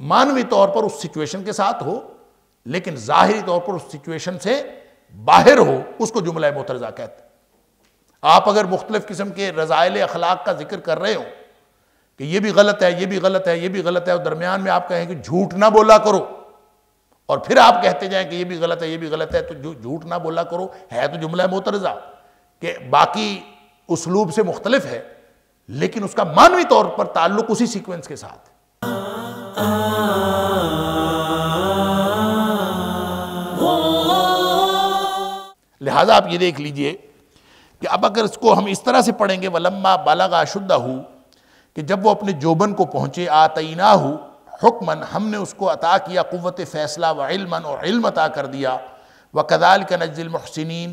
مانوی طور پر اس سچویشن کے ساتھ ہو لیکن ظاہری طور پر اس سچویشن سے باہر ہو، اس کو جملہ معترضہ کہتے ہیں۔ آپ اگر مختلف قسم کے رذائل اخلاق کا ذکر کر رہے ہو کہ یہ بھی غلط ہے، یہ بھی غلط ہے، یہ بھی غلط ہے، اور درمیان میں آپ کہیں کہ جھوٹ نہ بولا کرو، اور پھر آپ کہتے جائیں کہ یہ بھی غلط ہے، یہ بھی غلط ہے، تو جو جھوٹ نہ بولا کرو ہے تو جملہ معترضہ کہ باقی اسلوب سے مختلف ہے، لیکن اس کا معنوی طور پر تعلق اسی سیکوینس کے ساتھ ہے۔ لہٰذا آپ یہ دیکھ لیجئے کہ اب اگر اس کو ہم اس طرح سے پڑھیں گے وَلَمَّا بَلَغَ أَشُدَّهُ، کہ جب وہ اپنے جوبن کو پہنچے، آتَيْنَاهُ حُکْمًا، ہم نے اس کو عطا کیا قوت فیصلہ، وعلمًا، اور علم عطا کر دیا، وَكَذَلِكَ نَجْزِي الْمُحْسِنِينَ،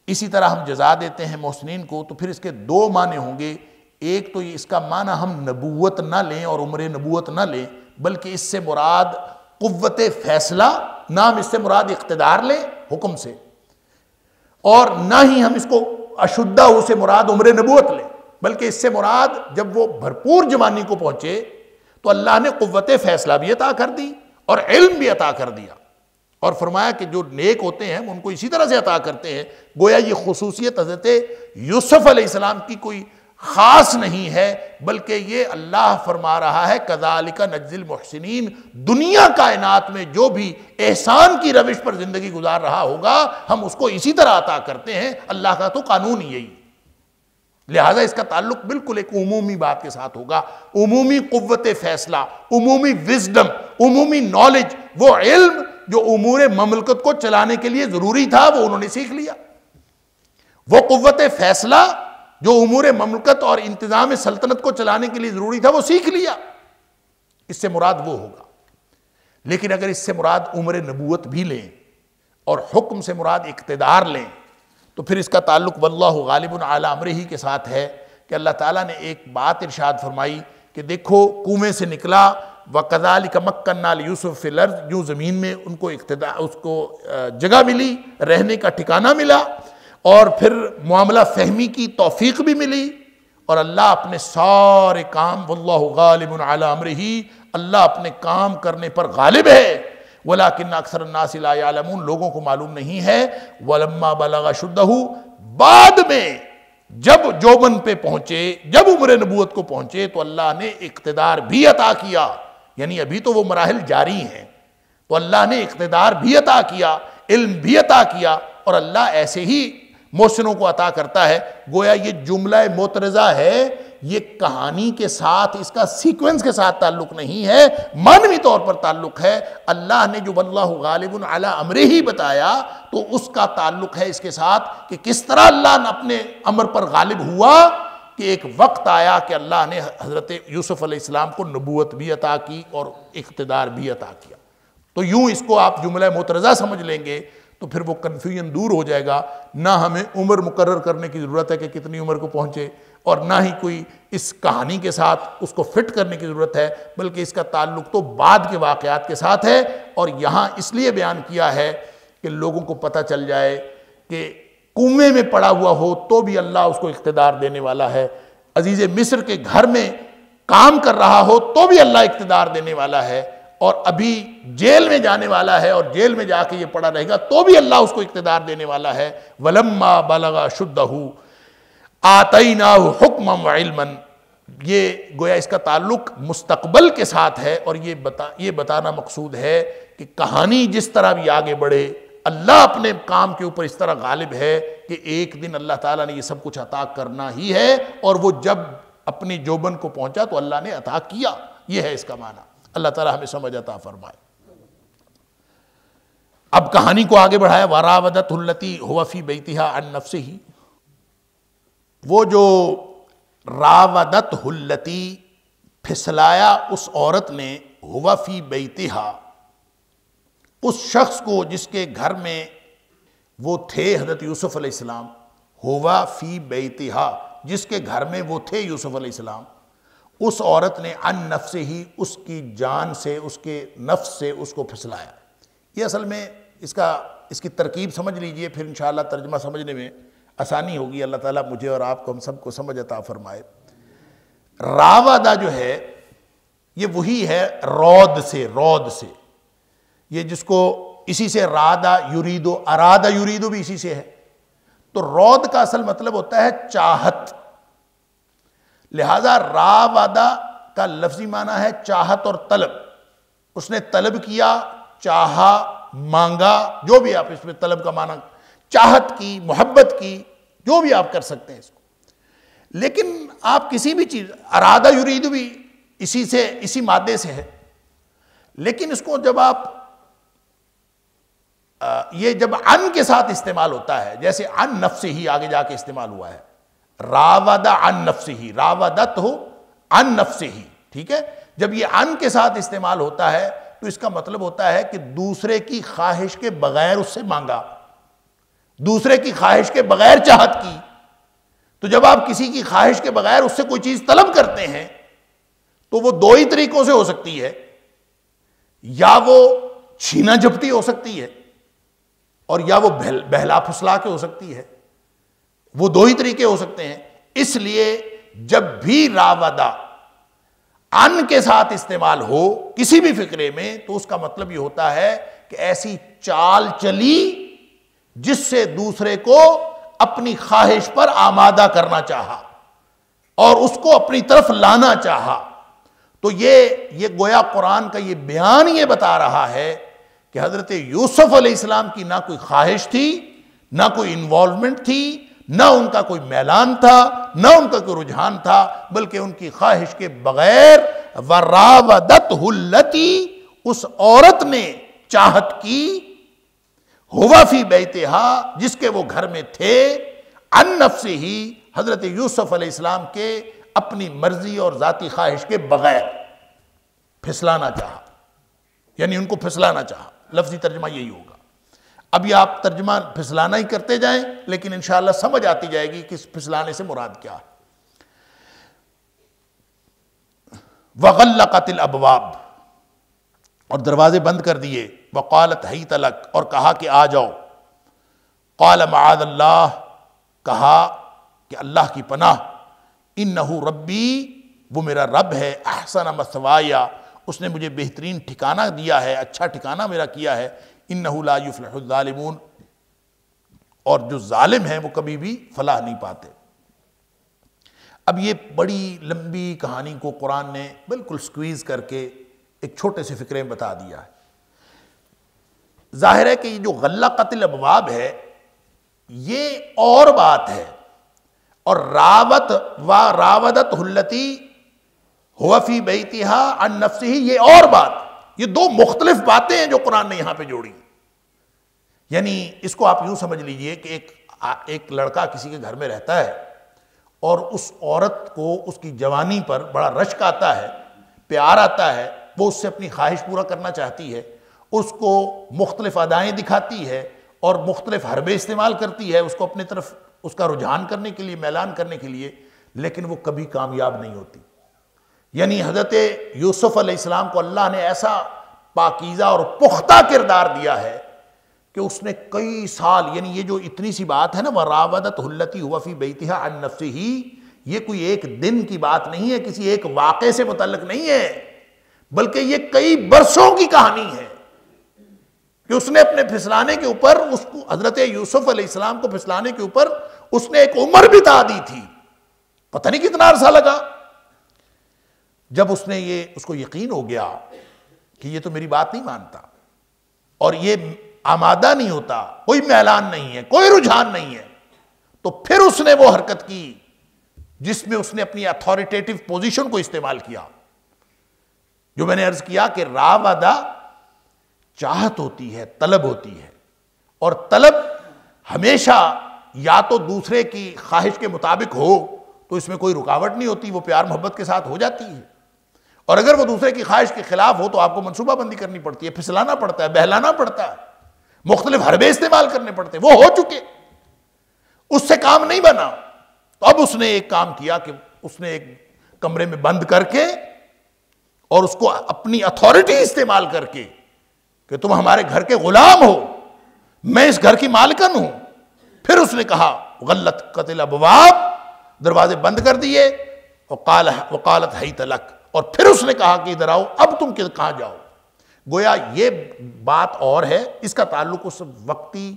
اسی طرح ہم جزا دیتے ہیں محسنین کو۔ تو پھر اس کے دو معنی ہوں گے، ایک تو اس کا معنی ہم نبوت نہ لیں اور عمر نبوت نہ لیں، بلکہ اس سے مراد قوت فیصلہ، نہ ہم اس سے مراد اقتدار لیں حکم سے، اور نہ ہی ہم اس کو اشدہ سے مراد عمر نبوت لیں، بلکہ اس سے مراد جب وہ بھرپور جوانی کو پہنچے تو اللہ نے قوت فیصلہ بھی عطا کر دی اور علم بھی عطا کر دیا، اور فرمایا کہ جو نیک ہوتے ہیں ان کو اسی طرح سے عطا کرتے ہیں۔ گویا یہ خصوصیت حضرت یوسف علیہ السلام کی کوئی خاص نہیں ہے، بلکہ یہ اللہ فرما رہا ہے کذالک نجزی المحسنین، دنیا کائنات میں جو بھی احسان کی روش پر زندگی گزار رہا ہوگا ہم اس کو اسی طرح عطا کرتے ہیں، اللہ کا تو قانون ہی یہی۔ لہٰذا اس کا تعلق بالکل ایک عمومی بات کے ساتھ ہوگا، عمومی قوت فیصلہ، عمومی وزڈم، عمومی نالج، وہ علم جو امور مملکت کو چلانے کے لیے ضروری تھا وہ انہوں نے سیکھ لیا، وہ قوت فیصلہ جو امور مملکت اور انتظام سلطنت کو چلانے کے لیے ضروری تھا وہ سیکھ لیا، اس سے مراد وہ ہوگا۔ لیکن اگر اس سے مراد عمر نبوت بھی لیں اور حکم سے مراد اقتدار لیں تو پھر اس کا تعلق واللہ غالب علی امرہ کے ساتھ ہے کہ اللہ تعالیٰ نے ایک بات ارشاد فرمائی کہ دیکھو کنویں سے نکلا، وَكَذَلِكَ مَكَّنَّا لِيُوسُفَ فِي الْأَرْضِ، یوں زمین میں ان کو اس کو جگہ ملی، رہنے کا ٹھکانہ ملا، اور پھر معاملہ فہمی کی توفیق بھی ملی، اور اللہ اپنے سارے کام واللہ غالب علی امرہ، اللہ اپنے کام کرنے پر غالب ہے، ولیکن اکثر الناس لا یعلمون، لوگوں کو معلوم نہیں ہے۔ وَلَمَّا بَلَغَ أَشُدَّهُ، بعد میں جب جوبن پہ پہنچے، جب عمر نبوت کو پہنچے تو اللہ نے اقتدار بھی عطا کیا، یعنی ابھی تو وہ مراحل جاری ہیں، تو اللہ نے اقتدار بھی عطا کیا، علم بھی عطا کیا، اور اللہ ایسے ہی محسنوں کو عطا کرتا ہے۔ گویا یہ جملہ معترضہ ہے، یہ کہانی کے ساتھ، اس کا سیکوینس کے ساتھ تعلق نہیں ہے، معنوی طور پر تعلق ہے۔ اللہ نے جو واللہ غالب علی امرہ ہی بتایا تو اس کا تعلق ہے اس کے ساتھ کہ کس طرح اللہ نے اپنے امر پر غالب ہوا، کہ ایک وقت آیا کہ اللہ نے حضرت یوسف علیہ السلام کو نبوت بھی عطا کی اور اقتدار بھی عطا کیا۔ تو یوں اس کو آپ جملہ معترضہ سمجھ لیں گے تو پھر وہ کنفیوژن دور ہو جائے گا، نہ ہمیں عمر مقرر کرنے کی ضرورت ہے کہ کتنی عمر کو پہنچے، اور نہ ہی کوئی اس کہانی کے ساتھ اس کو فٹ کرنے کی ضرورت ہے، بلکہ اس کا تعلق تو بعد کے واقعات کے ساتھ ہے، اور یہاں اس لیے بیان کیا ہے کہ لوگوں کو پتہ چل جائے کہ کنویں میں پڑا ہوا ہو تو بھی اللہ اس کو اقتدار دینے والا ہے، عزیز مصر کے گھر میں کام کر رہا ہو تو بھی اللہ اقتدار دینے والا ہے، اور ابھی جیل میں جانے والا ہے اور جیل میں جا کے یہ پڑا رہے گا تو بھی اللہ اس کو اقتدار دینے والا ہے۔ وَلَمَّا بَلَغَ أَشُدَّهُ آتَيْنَاهُ حُكْمًا وَعِلْمًا، یہ گویا اس کا تعلق مستقبل کے ساتھ ہے، اور یہ بتانا مقصود ہے کہ کہانی جس طرح بھی آگے بڑھے اللہ اپنے کام کے اوپر اس طرح غالب ہے کہ ایک دن اللہ تعالیٰ نے یہ سب کچھ عطا کرنا ہی ہے، اور وہ جب اپنی جوبن کو پہنچا تو اللہ نے عطا کیا، یہ ہے اس کا معنی۔ اللہ تعالیٰ ہمیں سمجھ عطا فرمائے۔ اب کہانی کو آگے بڑھایا، وَرَاوَدَتْهُ الَّتِي هُوَ فِي بَيْتِهَا عَن نَفْسِهِ، وہ جو راودتہ التی پھسلایا اس عورت نے، ہوا فی بیتہا، اس شخص کو جس کے گھر میں وہ تھے حضرت یوسف علیہ السلام، ہوا فی بیتہا، جس کے گھر میں وہ تھے یوسف علیہ السلام، اس عورت نے عن نفسہ ہی، اس کی جان سے، اس کے نفس سے اس کو پھسلایا۔ یہ اصل میں اس کی ترکیب سمجھ لیجئے، پھر انشاءاللہ ترجمہ سمجھنے میں آسانی ہوگی۔ اللہ تعالیٰ مجھے اور آپ کو، ہم سب کو سمجھ عطا فرمائے۔ راودہ جو ہے یہ وہی ہے رود سے، یہ جس کو اسی سے رادہ یریدو، ارادہ یریدو بھی اسی سے ہے. تو رود کا اصل مطلب ہوتا ہے چاہت، لہذا راودہ کا لفظی معنی ہے چاہت اور طلب. اس نے طلب کیا، چاہا، مانگا، جو بھی آپ اس میں طلب کا معنی، چاہت کی، محبت کی، جو بھی آپ کر سکتے ہیں اس کو. لیکن آپ کسی بھی چیز، ارادہ یرید بھی اسی مادے سے ہے، لیکن اس کو جب آپ یہ جب ان کے ساتھ استعمال ہوتا ہے، جیسے ان نفسہ ہی آگے جا کے استعمال ہوا ہے، راودہ ان نفسہ، راودت ہو ان نفسہ، ٹھیک ہے. جب یہ ان کے ساتھ استعمال ہوتا ہے تو اس کا مطلب ہوتا ہے کہ دوسرے کی خواہش کے بغیر اس سے مانگا، دوسرے کی خواہش کے بغیر چاہت کی. تو جب آپ کسی کی خواہش کے بغیر اس سے کوئی چیز طلب کرتے ہیں تو وہ دو ہی طریقوں سے ہو سکتی ہے، یا وہ چھینا جھپٹی ہو سکتی ہے، اور یا وہ بہلا پھسلا کے ہو سکتی ہے. وہ دو ہی طریقے ہو سکتے ہیں. اس لیے جب بھی راودہ ان کے ساتھ استعمال ہو کسی بھی فقرے میں تو اس کا مطلب یہ ہوتا ہے کہ ایسی چال چلی جس سے دوسرے کو اپنی خواہش پر آمادہ کرنا چاہا اور اس کو اپنی طرف لانا چاہا. تو یہ گویا قرآن کا یہ بیان یہ بتا رہا ہے کہ حضرت یوسف علیہ السلام کی نہ کوئی خواہش تھی، نہ کوئی انوالومنٹ تھی، نہ ان کا کوئی میلان تھا، نہ ان کا کوئی رجحان تھا، بلکہ ان کی خواہش کے بغیر وراودتہ التی، اس عورت نے چاہت کی، ہوا فی بیتہا، جس کے وہ گھر میں تھے، عن نفسہ، حضرت یوسف علیہ السلام کے اپنی مرضی اور ذاتی خواہش کے بغیر پھسلانا چاہا، یعنی ان کو پھسلانا چاہا. لفظی ترجمہ یہی ہوگا. اب یہ آپ ترجمہ پھسلانا ہی کرتے جائیں، لیکن انشاءاللہ سمجھ آتی جائے گی کہ اس پھسلانے سے مراد کیا ہے. وغلقت الابواب، اور دروازے بند کر دیے. وقالت حیت لک، اور کہا کہ آ جاؤ. قال معاذ اللہ، کہا کہ اللہ کی پناہ. انہ ربی، وہ میرا رب ہے. احسن مثوایا، اس نے مجھے بہترین ٹھکانہ دیا ہے، اچھا ٹھکانہ میرا کیا ہے. انہ لا یفلح الظالمون، اور جو ظالم ہیں وہ کبھی بھی فلاح نہیں پاتے. اب یہ بڑی لمبی کہانی کو قرآن نے بالکل سکویز کر کے ایک چھوٹے سے فقرے میں بتا دیا ہے. ظاہر ہے کہ یہ جو غلقت الابواب ہے یہ اور بات ہے، اور راودت التی ہوا فی بیتہا عن نفسہ یہ اور بات. یہ دو مختلف باتیں ہیں جو قرآن نے یہاں پہ جوڑی. یعنی اس کو آپ یوں سمجھ لیجئے کہ ایک لڑکا کسی کے گھر میں رہتا ہے اور اس عورت کو اس کی جوانی پر بڑا رشک آتا ہے، پیار آتا ہے، وہ اس سے اپنی خواہش پورا کرنا چاہتی ہے، اس کو مختلف ادائیں دکھاتی ہے اور مختلف حربے استعمال کرتی ہے اس کو اپنے طرف اس کا رجحان کرنے کے لیے، میلان کرنے کے لیے، لیکن وہ کبھی کامیاب نہیں ہوتی. یعنی حضرت یوسف علیہ السلام کو اللہ نے ایسا پاکیزہ اور پختہ کردار دیا ہے کہ اس نے کئی سال، یعنی یہ جو اتنی سی بات ہے نا وراودتہ التی ہوا فی بیتہا عن نفسہ، یہ کوئی ایک دن کی بات نہیں ہے، کسی ایک واقعے سے متعلق نہیں ہے، بلکہ یہ کئی برسوں کی کہانی ہے کہ اس نے اپنے پھسلانے کے اوپر، اس کو حضرت یوسف علیہ السلام کو پھسلانے کے اوپر اس نے ایک عمر بتا دی تھی. پتہ نہیں کتنا عرصہ لگا. جب اس کو یقین ہو گیا کہ یہ تو میری بات نہیں مانتا اور یہ آمادہ نہیں ہوتا، کوئی میلان نہیں ہے، کوئی رجحان نہیں ہے، تو پھر اس نے وہ حرکت کی جس میں اس نے اپنی اتھارٹیٹیو پوزیشن کو استعمال کیا. جو میں نے عرض کیا کہ راودہ چاہت ہوتی ہے، طلب ہوتی ہے، اور طلب ہمیشہ یا تو دوسرے کی خواہش کے مطابق ہو تو اس میں کوئی رکاوٹ نہیں ہوتی، وہ پیار محبت کے ساتھ ہو جاتی ہے، اور اگر وہ دوسرے کی خواہش کے خلاف ہو تو آپ کو منصوبہ بندی کرنی پڑتی ہے، پھسلانا پڑتا ہے، بہلانا پڑتا ہے، مختلف حربے استعمال کرنے پڑتے ہیں. وہ ہو چکے، اس سے کام نہیں بنا. تو اب اس نے ایک کام کیا کہ اس نے ایک کمرے میں بند کر کے اور اس کو اپنی اتھارٹی استعمال کر کے کہ تم ہمارے گھر کے غلام ہو، میں اس گھر کی مالکن ہوں. پھر اس نے کہا غلقت الابواب، دروازے بند کر دیے. وقالت حیت لک، اور پھر اس نے کہا کہ ادھر آؤ، اب تم کہاں جاؤ. گویا یہ بات اور ہے، اس کا تعلق اس وقتی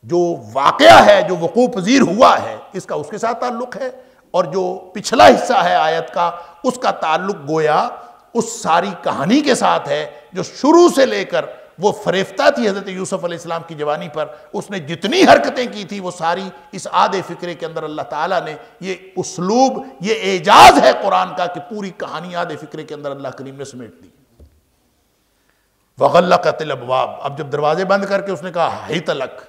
جو واقعہ ہے جو وقوع پذیر ہوا ہے اس کا اس کے ساتھ تعلق ہے، اور جو پچھلا حصہ ہے آیت کا اس کا تعلق گویا اس ساری کہانی کے ساتھ ہے جو شروع سے لے کر وہ فریفتہ تھی حضرت یوسف علیہ السلام کی جوانی پر. اس نے جتنی حرکتیں کی تھی وہ ساری اس آدھے فکرے کے اندر اللہ تعالیٰ نے یہ اسلوب، یہ اعجاز ہے قرآن کا کہ پوری کہانی آدھے فکرے کے اندر اللہ کریم نے سمیٹ دی. وغلقت الابواب، اب جب دروازے بند کر کے اس نے کہا حیت لک،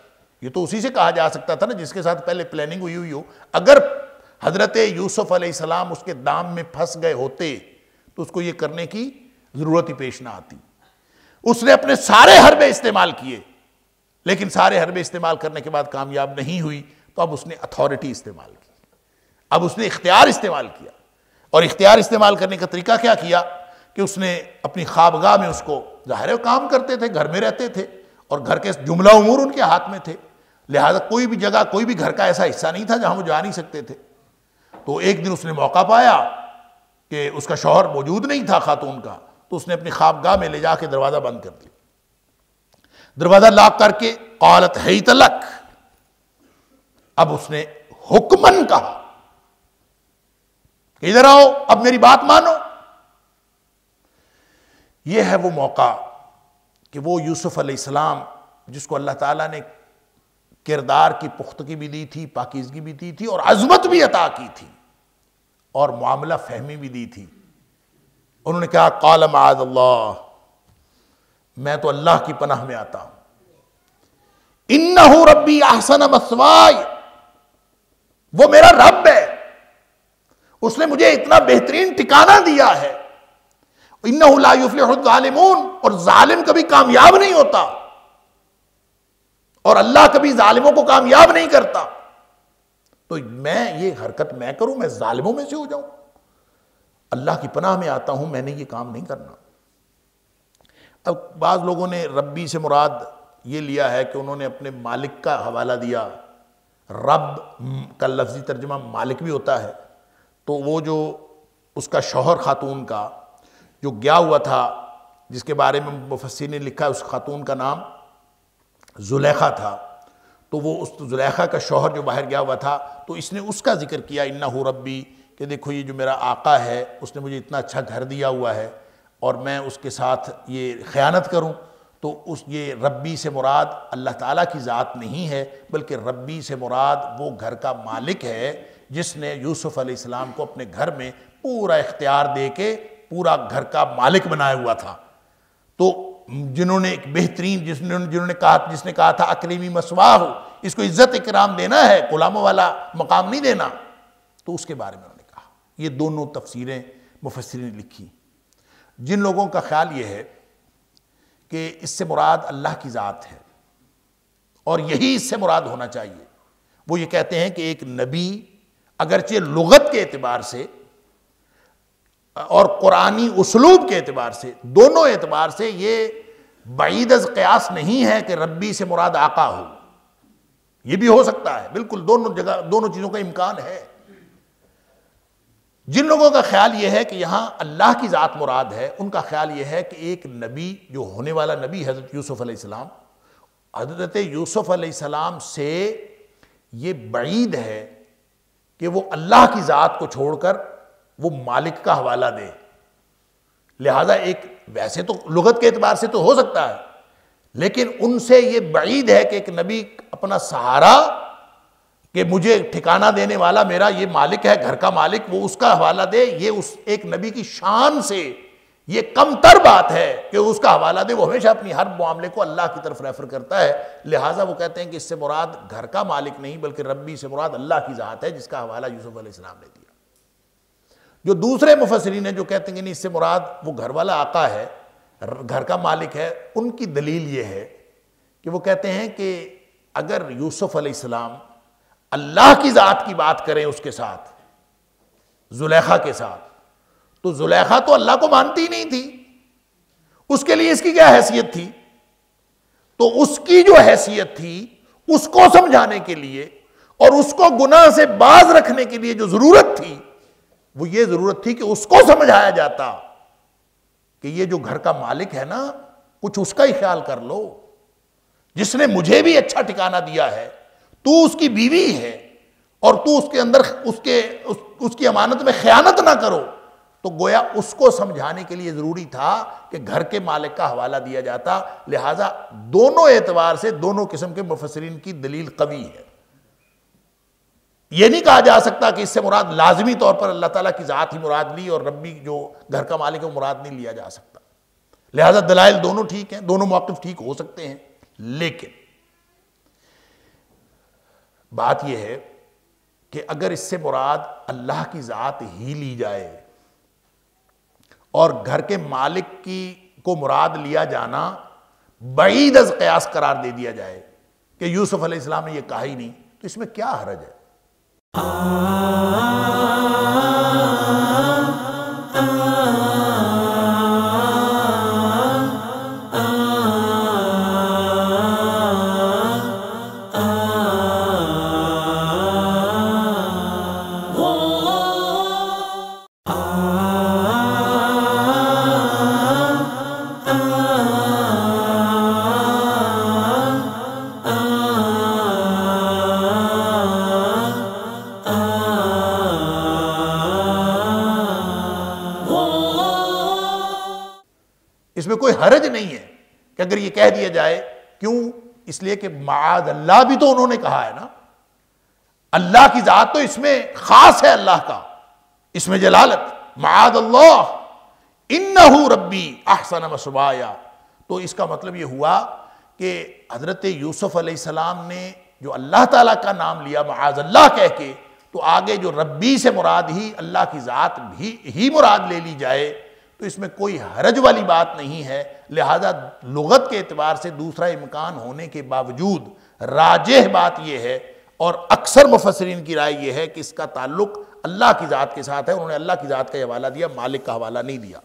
یہ تو اسی سے کہا جا سکتا تھا نا جس کے ساتھ پہلے پلاننگ ہوئی ہو. اگر حضرت یوسف علیہ السلام اس کے دام میں پھنس گئے ہوتے تو اس کو یہ کرنے کی ضرورت ہی پیش نہ آتی. اس نے اپنے سارے حربے استعمال کیے، لیکن سارے حربے استعمال کرنے کے بعد کامیاب نہیں ہوئی، تو اب اس نے اتھارٹی استعمال کی، اب اس نے اختیار استعمال کیا. اور اختیار استعمال کرنے کا طریقہ کیا کیا کہ اس نے اپنی خوابگاہ میں اس کو، ظاہر ہے کام کرتے تھے، گھر میں رہتے تھے اور گھر کے جملہ امور ان کے ہاتھ میں تھے، لہذا کوئی بھی جگہ، کوئی بھی گھر کا ایسا حصہ نہیں تھا جہاں وہ جا نہیں سکتے تھے. تو ایک دن اس نے موقع پایا کہ اس کا شوہر موجود نہیں تھا خاتون کا، تو اس نے اپنی خوابگاہ میں لے جا کے دروازہ بند کر دیا. دروازہ لاک کر کے قالت حیت لک، اب اس نے حکمن کہا کہ ادھر آؤ، اب میری بات مانو. یہ ہے وہ موقع کہ وہ یوسف علیہ السلام جس کو اللہ تعالیٰ نے کردار کی پختگی بھی دی تھی، پاکیزگی بھی دی تھی اور عظمت بھی عطا کی تھی اور معاملہ فہمی بھی دی تھی، انہوں نے کہا قال معاذ اللہ، میں تو اللہ کی پناہ میں آتا ہوں. انہ ربی احسن مثوائی، وہ میرا رب ہے، اس نے مجھے اتنا بہترین ٹھکانہ دیا ہے. انہ لا یفلح الظالمون، اور ظالم کبھی کامیاب نہیں ہوتا، اور اللہ کبھی ظالموں کو کامیاب نہیں کرتا. تو میں یہ حرکت میں کروں، میں ظالموں میں سے ہو جاؤں؟ اللہ کی پناہ میں آتا ہوں، میں نے یہ کام نہیں کرنا. اب بعض لوگوں نے ربی سے مراد یہ لیا ہے کہ انہوں نے اپنے مالک کا حوالہ دیا. رب کا لفظی ترجمہ مالک بھی ہوتا ہے. تو وہ جو اس کا شوہر خاتون کا جو گیا ہوا تھا، جس کے بارے میں مفسرین نے لکھا ہے اس خاتون کا نام زلیخا تھا، تو وہ اس زلیخا کا شوہر جو باہر گیا ہوا تھا تو اس نے اس کا ذکر کیا انہ ربی، کہ دیکھو یہ جو میرا آقا ہے اس نے مجھے اتنا اچھا گھر دیا ہوا ہے اور میں اس کے ساتھ یہ خیانت کروں. تو یہ ربی سے مراد اللہ تعالیٰ کی ذات نہیں ہے، بلکہ ربی سے مراد وہ گھر کا مالک ہے جس نے یوسف علیہ السلام کو اپنے گھر میں پورا اختیار دے کے پورا گھر کا مالک بنایا ہوا تھا. تو جنہوں نے ایک بہترین جس نے کہا تھا اکریمی مثواہ، اس کو عزت اکرام دینا ہے، غلاموں والا مقام نہیں دینا، تو اس کے بارے میں انہوں نے کہا. یہ دونوں تفسیریں مفسرین نے لکھی. جن لوگوں کا خیال یہ ہے کہ اس سے مراد اللہ کی ذات ہے اور یہی اس سے مراد ہونا چاہیے، وہ یہ کہتے ہیں کہ ایک نبی اگرچہ لغت کے اعتبار سے اور قرآنی اسلوب کے اعتبار سے، دونوں اعتبار سے یہ بعید از قیاس نہیں ہے کہ ربی سے مراد آقا ہو. یہ بھی ہو سکتا ہے، بالکل دونوں چیزوں کا امکان ہے. جن لوگوں کا خیال یہ ہے کہ یہاں اللہ کی ذات مراد ہے، ان کا خیال یہ ہے کہ ایک نبی جو ہونے والا نبی حضرت یوسف علیہ السلام، حضرت یوسف علیہ السلام سے یہ بعید ہے کہ وہ اللہ کی ذات کو چھوڑ کر وہ مالک کا حوالہ دے. لہذا ایک ویسے تو لغت کے اعتبار سے تو ہو سکتا ہے، لیکن ان سے یہ بعید ہے کہ ایک نبی اپنا سہارا کہ مجھے ٹھکانہ دینے والا میرا یہ مالک ہے، گھر کا مالک، وہ اس کا حوالہ دے. یہ اس ایک نبی کی شان سے یہ کم تر بات ہے کہ اس کا حوالہ دے. وہ ہمیشہ اپنی ہر معاملے کو اللہ کی طرف ریفر کرتا ہے. لہٰذا وہ کہتے ہیں کہ اس سے مراد گھر کا مالک نہیں بلکہ ربی سے مراد اللہ کی ذات ہے جس کا حوالہ یوسف علیہ السلام نے دیا. جو دوسرے مفسرین ہیں جو کہتے ہیں کہ نہیں اس سے مراد وہ گھر والا آقا ہے، گھر کا مالک ہے، ان کی دلیل یہ ہے کہ وہ کہتے ہیں کہ اگر یوسف علیہ السلام اللہ کی ذات کی بات کریں اس کے ساتھ، زلیخا کے ساتھ، تو زلیخا تو اللہ کو مانتی ہی نہیں تھی، اس کے لیے اس کی کیا حیثیت تھی؟ تو اس کی جو حیثیت تھی اس کو سمجھانے کے لیے اور اس کو گناہ سے باز رکھنے کے لیے جو ضرورت تھی وہ یہ ضرورت تھی کہ اس کو سمجھایا جاتا کہ یہ جو گھر کا مالک ہے نا، کچھ اس کا ہی خیال کر لو، جس نے مجھے بھی اچھا ٹھکانہ دیا ہے، تو اس کی بیوی ہے اور تو اس کے اندر اس کی امانت میں خیانت نہ کرو. تو گویا اس کو سمجھانے کے لیے ضروری تھا کہ گھر کے مالک کا حوالہ دیا جاتا. لہٰذا دونوں اعتبار سے دونوں قسم کے مفسرین کی دلیل قوی ہے. یہ نہیں کہا جا سکتا کہ اس سے مراد لازمی طور پر اللہ تعالیٰ کی ذات ہی مراد لی اور ربی جو گھر کا مالک ہے وہ مراد نہیں لیا جا سکتا. لہٰذا دلائل دونوں ٹھیک ہیں، دونوں موقف ٹھیک ہو سکتے ہیں. لیکن بات یہ ہے کہ اگر اس سے مراد اللہ کی ذات ہی لی جائے اور گھر کے مالک کی کو مراد لیا جانا بعید از قیاس قرار دے دیا جائے کہ یوسف علیہ السلام نے یہ کہا ہی نہیں، تو اس میں کیا حرج ہے؟ اس میں کوئی حرج نہیں ہے کہ اگر یہ کہہ دیا جائے. کیوں؟ اس لیے کہ معاذ اللہ بھی تو انہوں نے کہا ہے نا. اللہ کی ذات تو اس میں خاص ہے، اللہ کا اس میں جلالت، معاذ اللہ انہو ربی احسن مثوایا. تو اس کا مطلب یہ ہوا کہ حضرت یوسف علیہ السلام نے جو اللہ تعالیٰ کا نام لیا معاذ اللہ کہہ کے، تو آگے جو ربی سے مراد ہی اللہ کی ذات بھی ہی مراد لے لی جائے تو اس میں کوئی حرج والی بات نہیں ہے. لہذا لغت کے اعتبار سے دوسرا امکان ہونے کے باوجود راجح بات یہ ہے، اور اکثر مفسرین کی رائے یہ ہے کہ اس کا تعلق اللہ کی ذات کے ساتھ ہے. انہوں نے اللہ کی ذات کا حوالہ دیا، مالک کا حوالہ نہیں دیا.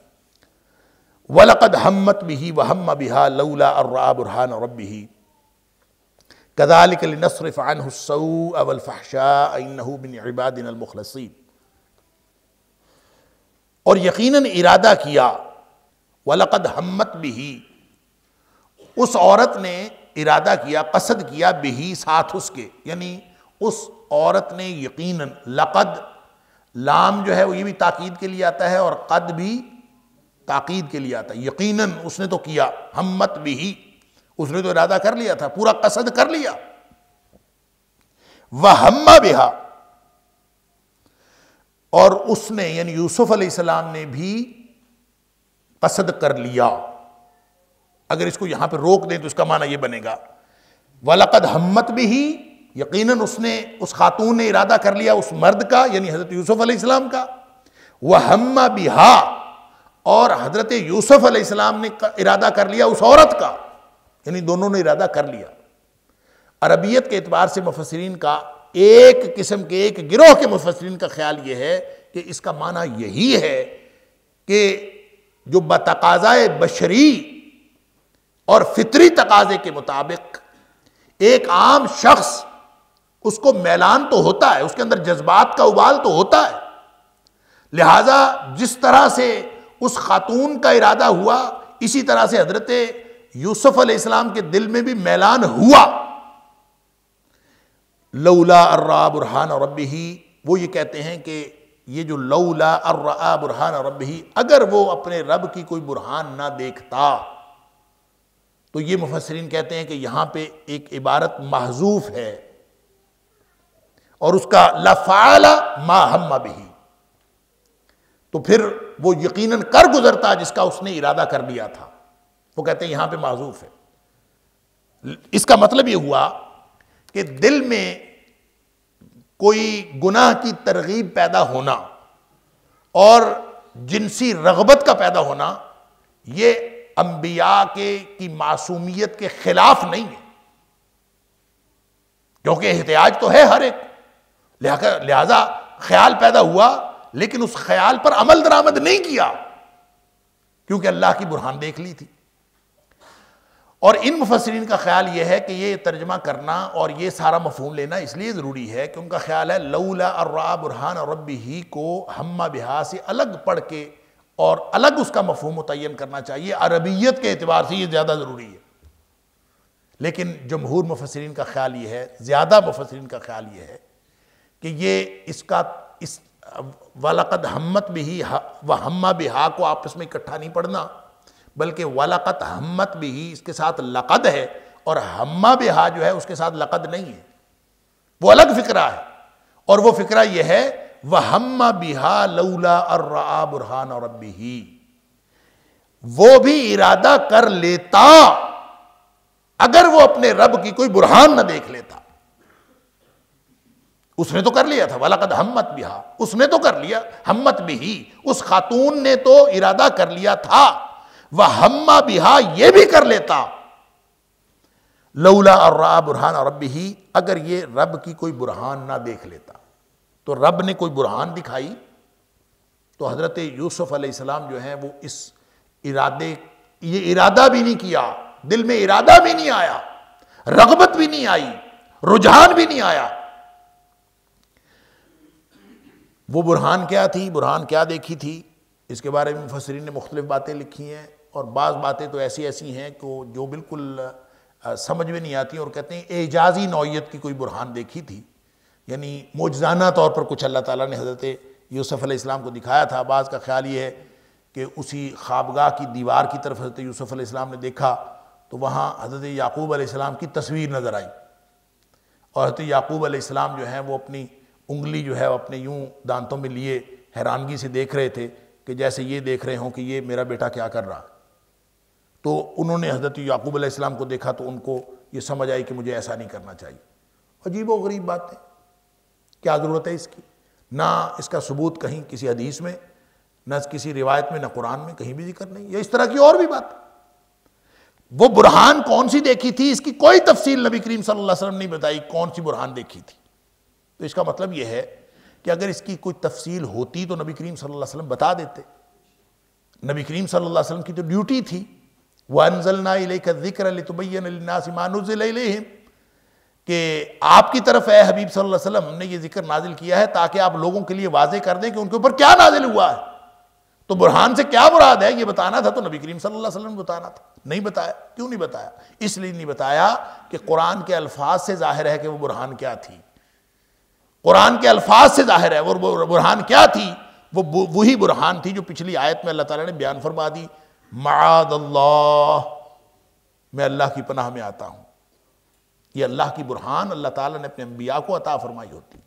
وَلَقَدْ هَمَّتْ بِهِ وَهَمَّ بِهَا لَوْلَا أَن رَأَىٰ بُرْهَانَ رَبِّهِ كَذَٰلِكَ لِنَصْرِفَ عَنْهُ السَّوْءَ وَالْفَحْشَاءَ إِنَّهُ مِنْ عِبَادِنَا الْمُخْلَصِينَ. اور یقیناً ارادہ کیا، وَلَقَدْ ہمت بِهِ، اس عورت نے ارادہ کیا، قصد کیا، بِهِ ساتھ اس کے، یعنی اس عورت نے یقیناً. لقد لام جو ہے وہ یہ بھی تاکید کے لیے آتا ہے اور قد بھی تاکید کے لیے آتا ہے. یقیناً اس نے تو کیا، ہمت بِهِ، اس نے تو ارادہ کر لیا تھا، پورا قصد کر لیا. وَهَمَّ بِهَا، اور اس نے یعنی یوسف علیہ السلام نے بھی قصد کر لیا. اگر اس کو یہاں پہ روک دیں تو اس کا معنی یہ بنے گا وَلَقَدْ هَمَّتْ بِهِ، یقیناً اس نے، اس خاتون نے ارادہ کر لیا اس مرد کا یعنی حضرت یوسف علیہ السلام کا. وَهَمَّ بِهَا، اور حضرت یوسف علیہ السلام نے ارادہ کر لیا اس عورت کا، یعنی دونوں نے ارادہ کر لیا. عربیت کے اعتبار سے مفسرین کا ایک قسم کے، ایک گروہ کے مفسرین کا خیال یہ ہے کہ اس کا معنی یہی ہے کہ جو بتقاضائے بشری اور فطری تقاضے کے مطابق ایک عام شخص، اس کو میلان تو ہوتا ہے، اس کے اندر جذبات کا ابال تو ہوتا ہے. لہٰذا جس طرح سے اس خاتون کا ارادہ ہوا اسی طرح سے حضرت یوسف علیہ السلام کے دل میں بھی میلان ہوا. لولا ارآ برہان ربہ، وہ یہ کہتے ہیں کہ یہ جو لولا ارآ برہان ربہ، اگر وہ اپنے رب کی کوئی برہان نہ دیکھتا، تو یہ مفسرین کہتے ہیں کہ یہاں پہ ایک عبارت محذوف ہے اور اس کا لفعل ما ہم بہ، تو پھر وہ یقیناً کر گزرتا جس کا اس نے ارادہ کر لیا تھا. وہ کہتے ہیں یہاں پہ محذوف ہے. اس کا مطلب یہ ہوا کہ دل میں کوئی گناہ کی ترغیب پیدا ہونا اور جنسی رغبت کا پیدا ہونا یہ انبیاء کی معصومیت کے خلاف نہیں ہے، کیونکہ احتیاج تو ہے ہر ایک. لہذا خیال پیدا ہوا لیکن اس خیال پر عمل درآمد نہیں کیا کیونکہ اللہ کی برہان دیکھ لی تھی. اور ان مفسرین کا خیال یہ ہے کہ یہ ترجمہ کرنا اور یہ سارا مفہوم لینا اس لیے ضروری ہے کہ ان کا خیال ہے لولا الرا برہان ربہ کو ہمہ بہا سے الگ پڑھ کے اور الگ اس کا مفہوم متعین کرنا چاہیے، عربیت کے اعتبار سے یہ زیادہ ضروری ہے۔ لیکن جمہور مفسرین کا خیال یہ ہے، زیادہ مفسرین کا خیال یہ ہے کہ یہ اس کا وَلَقَدْ ہَمَّتْ بِهِ وَهَمَّ بِهَا کو آپس میں اکٹھا نہیں پڑھنا، بلکہ وَلَقَدْ ہَمَّتْ بِهِ اس کے ساتھ لقد ہے، اور ہمہ بہا جو ہے اس کے ساتھ لقد نہیں ہے، وہ الگ فکرہ ہے، اور وہ فکرہ یہ ہے وَهَمَّ بِهَا لَوْلَا أَن رَّأَىٰ بُرْهَانَ رَبِّهِ، وہ بھی ارادہ کر لیتا اگر وہ اپنے رب کی کوئی برہان نہ دیکھ لیتا۔ اس نے تو کر لیا تھا، وَلَقَدْ ہَمَّتْ بِهَا، اس نے تو کر لیا، ہمت بِهِ اس خاتون نے تو ارادہ کر لیا تھا، وَهَمَّ بِهَا یہ بھی کر لیتا لولا أن رأى برہان ربہ، اگر یہ رب کی کوئی برہان نہ دیکھ لیتا۔ تو رب نے کوئی برہان دکھائی تو حضرت یوسف علیہ السلام جو ہیں وہ اس یہ ارادہ بھی نہیں کیا، دل میں ارادہ بھی نہیں آیا، رغبت بھی نہیں آئی، رجحان بھی نہیں آیا۔ وہ برہان کیا تھی، برہان کیا دیکھی تھی، اس کے بارے میں مفسرین نے مختلف باتیں لکھی ہیں، اور بعض باتیں تو ایسی ہیں کہ جو بالکل سمجھ میں نہیں آتی، اور کہتے ہیں اعجازی نوعیت کی کوئی برہان دیکھی تھی، یعنی معجزانہ طور پر کچھ اللہ تعالیٰ نے حضرت یوسف علیہ السلام کو دکھایا تھا۔ بعض کا خیال یہ ہے کہ اسی خوابگاہ کی دیوار کی طرف حضرت یوسف علیہ السلام نے دیکھا تو وہاں حضرت یعقوب علیہ السلام کی تصویر نظر آئی، اور حضرت یعقوب علیہ السلام جو ہیں وہ اپنی انگلی جو ہے وہ اپنے یوں دانتوں میں لیے حیرانگی سے دیکھ رہے تھے کہ جیسے یہ دیکھ رہے ہوں کہ یہ میرا بیٹا کیا کر رہا۔ تو انہوں نے حضرت یعقوب علیہ السلام کو دیکھا تو ان کو یہ سمجھ آئی کہ مجھے ایسا نہیں کرنا چاہیے۔ عجیب و غریب بات ہے، کیا ضرورت ہے اس کی؟ نہ اس کا ثبوت کہیں کسی حدیث میں، نہ کسی روایت میں، نہ قرآن میں، کہیں بھی ذکر نہیں، یا اس طرح کی اور بھی بات۔ وہ برہان کون سی دیکھی تھی اس کی کوئی تفصیل نبی کریم صلی اللہ علیہ وسلم نے بتائی، کون سی برہان دیکھی تھی۔ تو اس کا مطلب یہ ہے کہ اگر اس کی کوئی تفصیل ہوتی تو نبی کریم صلی اللہ علیہ وسلم بتا دیتے۔ نبی کریم صلی اللہ علیہ وسلم کی تو ڈیوٹی تھی، وَأَنزَلْنَا إِلَيْكَ الذِّكْرَ لِتُبَيِّنَ لِلنَّاسِ مَا نُزِّلَ إِلَيْهِمْ، کہ آپ کی طرف اے حبیب صلی اللہ علیہ وسلم ہم نے یہ ذکر نازل کیا ہے تاکہ آپ لوگوں کے لیے واضح کر دیں کہ ان کے اوپر کیا نازل ہوا ہے۔ تو برہان سے کیا مراد ہے یہ بتانا تھا تو نبی کریم صلی اللہ علیہ وسلم نے بتانا تھا، نہیں بتایا۔ کیوں نہیں بتایا؟ اس لیے نہیں بتایا کہ قرآن کے الفاظ سے ظاہر ہے کہ وہ برہان کیا تھی، قرآن کے الفاظ سے ظاہر ہے وہ برہان کیا تھی۔ وہ وہی برہان تھی جو پچھلی آیت میں اللہ تعالیٰ نے بیان فرما دی، معاذ اللہ، میں اللہ کی پناہ میں آتا ہوں۔ یہ اللہ کی برہان اللہ تعالیٰ نے اپنے انبیاء کو عطا فرمائی ہوتی۔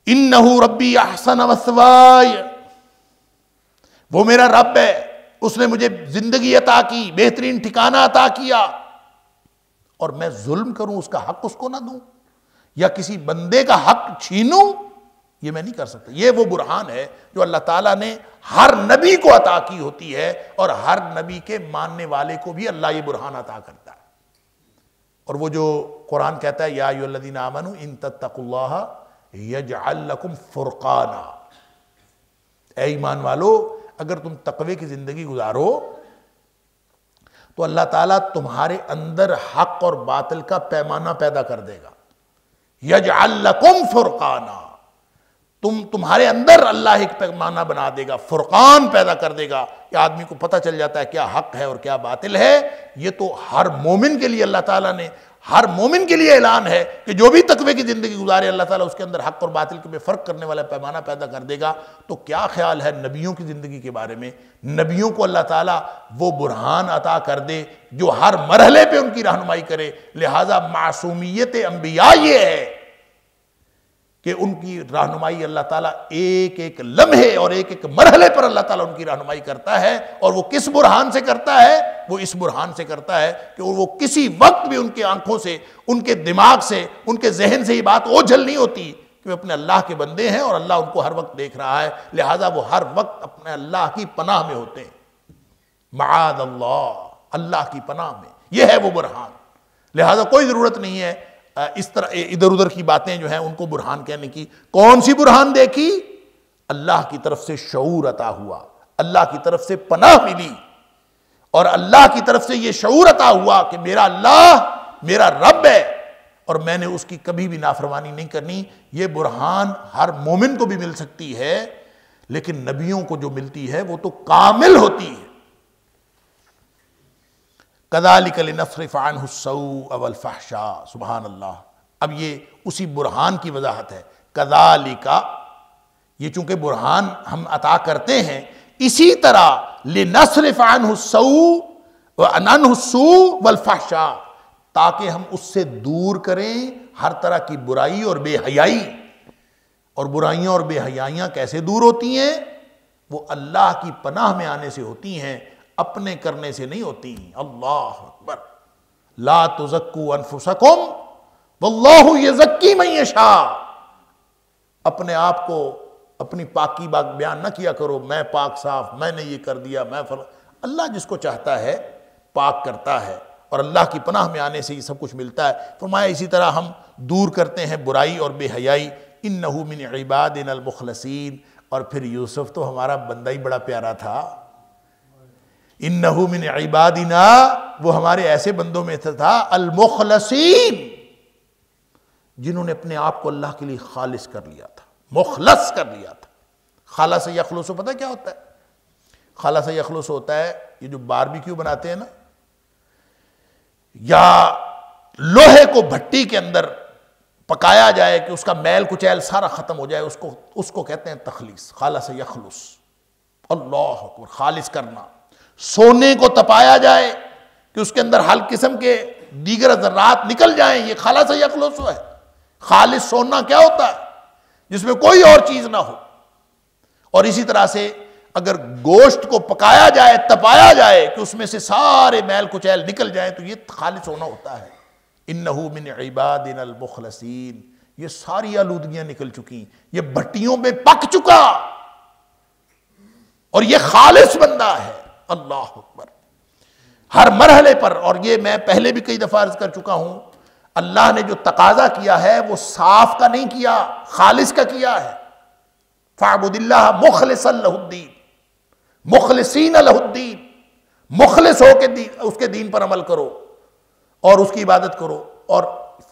انہ ربی احسن مثوائی، وہ میرا رب ہے، اس نے مجھے زندگی عطا کی، بہترین ٹھکانہ عطا کیا، اور میں ظلم کروں، اس کا حق اس کو نہ دوں، یا کسی بندے کا حق چھینوں، یہ میں نہیں کر سکتا۔ یہ وہ برہان ہے جو اللہ تعالیٰ نے ہر نبی کو عطا کی ہوتی ہے، اور ہر نبی کے ماننے والے کو بھی اللہ یہ برہان عطا کرتا ہے۔ اور وہ جو قرآن کہتا ہے یا ایھا الذین آمنوا ان تتقوا اللہ یجعل لکم فرقانا، اے ایمان والو اگر تم تقوی کی زندگی گزارو تو اللہ تعالیٰ تمہارے اندر حق اور باطل کا پیمانہ پیدا کر دے گا۔ یجعل لکم فرقانا، تمہارے اندر اللہ ایک پیمانہ بنا دے گا، فرقان پیدا کر دے گا، کہ آدمی کو پتہ چل جاتا ہے کیا حق ہے اور کیا باطل ہے۔ یہ تو ہر مومن کے لیے اللہ تعالیٰ نے، ہر مومن کے لیے اعلان ہے کہ جو بھی تقوی کی زندگی گزارے اللہ تعالیٰ اس کے اندر حق اور باطل کے میں فرق کرنے والا پیمانہ پیدا کر دے گا۔ تو کیا خیال ہے نبیوں کی زندگی کے بارے میں؟ نبیوں کو اللہ تعالیٰ وہ برہان عطا کر دے جو ہر مرحلے پہ ان کی رہنمائی کرے۔ لہٰذا معصومیت انبیاء یہ ہے کہ ان کی رہنمائی اللہ تعالیٰ ایک ایک لمحے اور ایک ایک مرحلے پر اللہ تعالیٰ ان کی رہنمائی کرتا ہے، اور وہ کس برہان سے کرتا ہے؟ وہ اس برہان سے کرتا ہے کہ وہ کسی وقت بھی ان کے آنکھوں سے، ان کے دماغ سے، ان کے ذہن سے یہ بات اوجھل نہیں ہوتی کہ وہ اپنے اللہ کے بندے ہیں اور اللہ ان کو ہر وقت دیکھ رہا ہے، لہٰذا وہ ہر وقت اپنے اللہ کی پناہ میں ہوتے ہیں۔ معاذ اللہ، اللہ کی پناہ میں، یہ ہے وہ برہان۔ لہٰذا کوئی ضرورت نہیں ہے اس طرح ادھر ادھر کی باتیں جو ہیں ان کو برہان کہنے کی۔ کون سی برہان دیکھی؟ اللہ کی طرف سے شعور عطا ہوا، اللہ کی طرف سے پناہ ملی، اور اللہ کی طرف سے یہ شعور عطا ہوا کہ میرا اللہ میرا رب ہے اور میں نے اس کی کبھی بھی نافرمانی نہیں کرنی. یہ برہان ہر مومن کو بھی مل سکتی ہے لیکن نبیوں کو جو ملتی ہے وہ تو کامل ہوتی ہے. کذالک لنصرف عنہ السوء والفحشاء. سبحان اللہ. اب یہ اسی برہان کی وضاحت ہے. کذالک، یہ چونکہ برہان ہم عطا کرتے ہیں، اسی طرح لنصرف عنہ السوء والفحشاء، تاکہ ہم اس سے دور کریں ہر طرح کی برائی اور بے حیائی. اور برائیاں اور بے حیائیاں کیسے دور ہوتی ہیں؟ وہ اللہ کی پناہ میں آنے سے ہوتی ہیں، اپنے کرنے سے نہیں ہوتی. اللہ اکبر. لا تزکوا انفسکم واللہ یزکی من یشاء. اپنے آپ کو اپنی پاکی بیان نہ کیا کرو، میں پاک صاف، میں نے یہ کر دیا، میں اللہ جس کو چاہتا ہے پاک کرتا ہے، اور اللہ کی پناہ میں آنے سے یہ سب کچھ ملتا ہے. فرمایا اسی طرح ہم دور کرتے ہیں برائی اور بے حیائی. انہ من عبادنا المخلصین. اور پھر یوسف تو ہمارا بندہ ہی بڑا پیارا تھا. انہ من عبادنا، وہ ہمارے ایسے بندوں میں سے تھا، المخلصین، جنہوں نے اپنے آپ کو اللہ کے لیے خالص کر لیا تھا، مخلص کر لیا تھا. خالص یخلص پتہ کیا ہوتا ہے؟ خالص یخلص ہوتا ہے یہ جو باربیکیو بناتے ہیں نا، یا لوہے کو بھٹی کے اندر پکایا جائے کہ اس کا میل کچیل سارا ختم ہو جائے، اس کو کہتے ہیں تخلیص. خالص یخلص. اللہ اکبر. خالص کرنا. سونے کو تپایا جائے کہ اس کے اندر ہر قسم کے دیگر ذرات نکل جائیں، یہ خالص یخلص ہے. خالص سونا کیا ہوتا ہے؟ جس میں کوئی اور چیز نہ ہو. اور اسی طرح سے اگر گوشت کو پکایا جائے، تپایا جائے کہ اس میں سے سارے میل کچیل نکل جائیں، تو یہ خالص ہونا ہوتا ہے. انہ من عبادنا المخلصین. یہ ساری آلودگیاں نکل چکی، یہ بھٹیوں میں پک چکا اور یہ خالص بندہ ہے. اللہ اکبر. ہر مرحلے پر، اور یہ میں پہلے بھی کئی دفعہ عرض کر چکا ہوں، اللہ نے جو تقاضا کیا ہے وہ صاف کا نہیں کیا، خالص کا کیا ہے. فاعبد اللہ مخلصا لہ الدین، مخلصین لہ الدین. مخلص ہو کے اس کے دین پر عمل کرو اور اس کی عبادت کرو. اور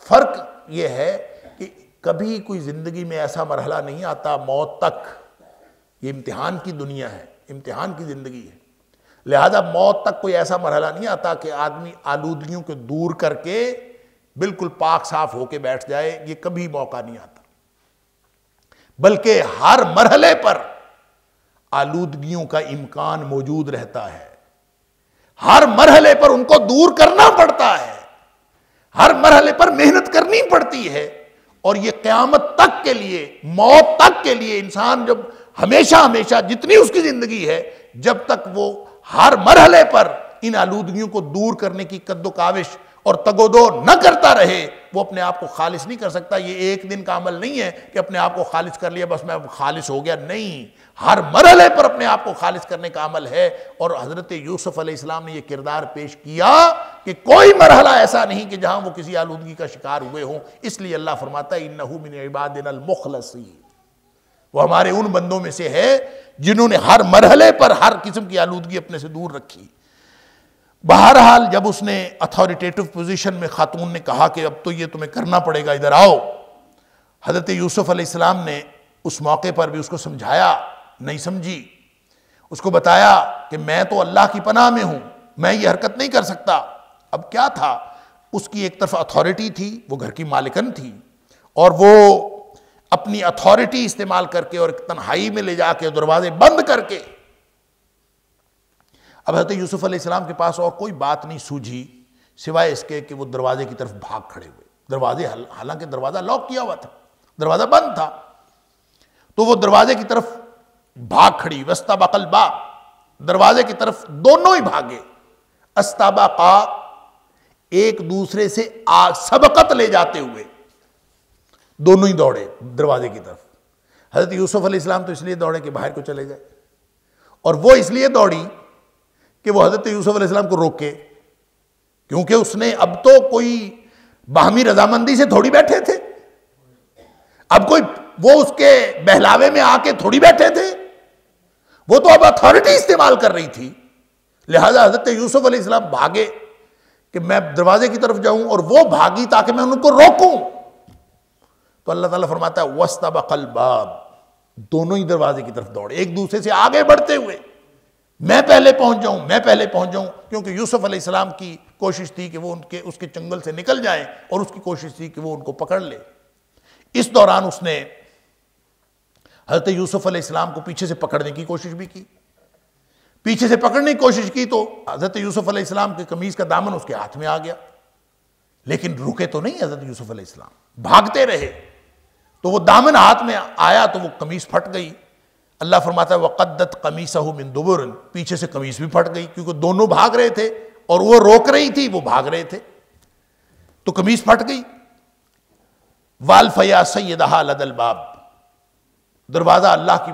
فرق یہ ہے کہ کبھی کوئی زندگی میں ایسا مرحلہ نہیں آتا موت تک. یہ امتحان کی دنیا ہے، امتحان کی زندگی ہے. لہذا موت تک کوئی ایسا مرحلہ نہیں آتا کہ آدمی آلودگیوں کو دور کر کے بالکل پاک صاف ہو کے بیٹھ جائے. یہ کبھی موقع نہیں آتا، بلکہ ہر مرحلے پر آلودگیوں کا امکان موجود رہتا ہے. ہر مرحلے پر ان کو دور کرنا پڑتا ہے، ہر مرحلے پر محنت کرنی پڑتی ہے. اور یہ قیامت تک کے لیے، موت تک کے لیے، انسان جب ہمیشہ جتنی اس کی زندگی ہے، جب تک وہ ہر مرحلے پر ان آلودگیوں کو دور کرنے کی قد و کاوش اور تگ و دو نہ کرتا رہے، وہ اپنے آپ کو خالص نہیں کر سکتا. یہ ایک دن کا عمل نہیں ہے کہ اپنے آپ کو خالص کر لیا بس میں خالص ہو گیا. نہیں، ہر مرحلے پر اپنے آپ کو خالص کرنے کا عمل ہے. اور حضرت یوسف علیہ السلام نے یہ کردار پیش کیا کہ کوئی مرحلہ ایسا نہیں کہ جہاں وہ کسی آلودگی کا شکار ہوئے ہوں. اس لیے اللہ فرماتا ہے انہ من عبادنا المخلصین. وہ ہمارے ان بندوں میں سے ہے جنہوں نے ہر مرحلے پر ہر قسم کی آلودگی اپنے سے دور رکھی. بہرحال جب اس نے اتھارٹیٹو پوزیشن میں خاتون نے کہا کہ اب تو یہ تمہیں کرنا پڑے گا، ادھر آؤ، حضرت یوسف علیہ السلام نے اس موقع پر بھی اس کو سمجھایا، نہیں سمجھی. اس کو بتایا کہ میں تو اللہ کی پناہ میں ہوں، میں یہ حرکت نہیں کر سکتا. اب کیا تھا، اس کی ایک طرف اتھارٹی تھی، وہ گھر کی مالکن تھی، اور وہ اپنی اتھارٹی استعمال کر کے اور تنہائی میں لے جا کے دروازے بند کر کے. اب حضرت یوسف علیہ السلام کے پاس اور کوئی بات نہیں سوجھی سوائے اس کے کہ وہ دروازے کی طرف بھاگ کھڑے ہوئے. دروازے، حالانکہ دروازہ لاک کیا ہوا تھا، دروازہ بند تھا، تو وہ دروازے کی طرف بھاگ کھڑی. واستبق الباب، دروازے کی طرف دونوں ہی بھاگے. استبقا، ایک دوسرے سے سبقت لے جاتے ہوئے دونوں ہی دوڑے دروازے کی طرف. حضرت یوسف علیہ السلام تو اس لیے دوڑے کہ باہر کو چلے جائے، اور وہ اس لیے دوڑی کہ وہ حضرت یوسف علیہ السلام کو روکے، کیونکہ اس نے اب تو کوئی باہمی رضامندی سے تھوڑی بیٹھے تھے، اب کوئی وہ اس کے بہلاوے میں آ کے تھوڑی بیٹھے تھے، وہ تو اب اتھارٹی استعمال کر رہی تھی. لہذا حضرت یوسف علیہ السلام بھاگے کہ میں دروازے کی طرف جاؤں، اور وہ بھاگی تاکہ میں ان کو روکوں. تو اللہ تعالیٰ فرماتا ہے وَاسْتَبَقَ الْبَابَ، دونوں ہی دروازے کی طرف دوڑے، ایک دوسرے سے آگے بڑھتے ہوئے، میں پہلے پہنچ جاؤں، میں پہلے پہنچ جاؤں. کیونکہ یوسف علیہ السلام کی کوشش تھی کہ وہ اس کے چنگل سے نکل جائیں، اور اس کی کوشش تھی کہ وہ ان کو پکڑ لے. اس دوران اس نے حضرت یوسف علیہ السلام کو پیچھے سے پکڑنے کی کوشش بھی کی. پیچھے سے پکڑنے کی کوشش کی تو حضرت یوسف علیہ السلام کے قمیض کا دامن اس کے ہاتھ میں آ گیا، لیکن رکے تو نہیں حضرت یوسف علیہ السلام، بھاگتے رہے. تو وہ دامن ہاتھ میں آیا تو وہ قمیص پھٹ گئی. اللہ فرماتا ہے وَقَدَّتْ قَمِيصَهُ مِن دُبُرٍ، پیچھے سے قمیص بھی پھٹ گئی، کیونکہ دونوں بھاگ رہے تھے اور وہ روک رہی تھی، وہ بھاگ رہے تھے، تو قمیص پھٹ گئی. وَأَلْفَيَا سَيِّدَهَا لَدَى الْبَابِ، دروازہ اللہ کی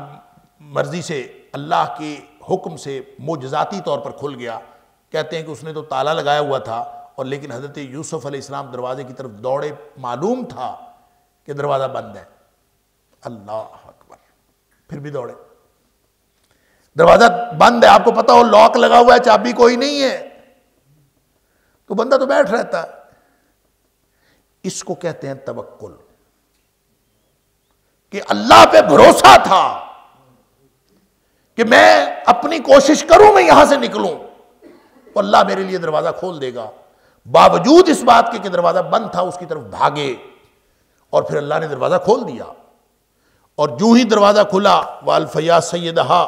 مرضی سے، اللہ کے حکم سے معجزاتی طور پر کھل گیا. کہتے ہیں کہ اس نے تو تالا لگایا ہوا تھا، اور لیکن حضرت یوسف علیہ السلام دروازے کی طرف دوڑے، معلوم تھا کہ دروازہ بند ہے. اللہ اکبر، پھر بھی دوڑے. دروازہ بند ہے، آپ کو پتا ہو لاک لگا ہوا ہے، چابی کوئی نہیں ہے، تو بندہ تو بیٹھ رہتا ہے. اس کو کہتے ہیں توکل، کہ اللہ پہ بھروسہ تھا کہ میں اپنی کوشش کروں، میں یہاں سے نکلوں تو اللہ میرے لیے دروازہ کھول دے گا. باوجود اس بات کے کہ دروازہ بند تھا اس کی طرف بھاگے، اور پھر اللہ نے دروازہ کھول دیا. اور جو ہی دروازہ کھلا وَأَلْفَيَا سَيِّدَهَا،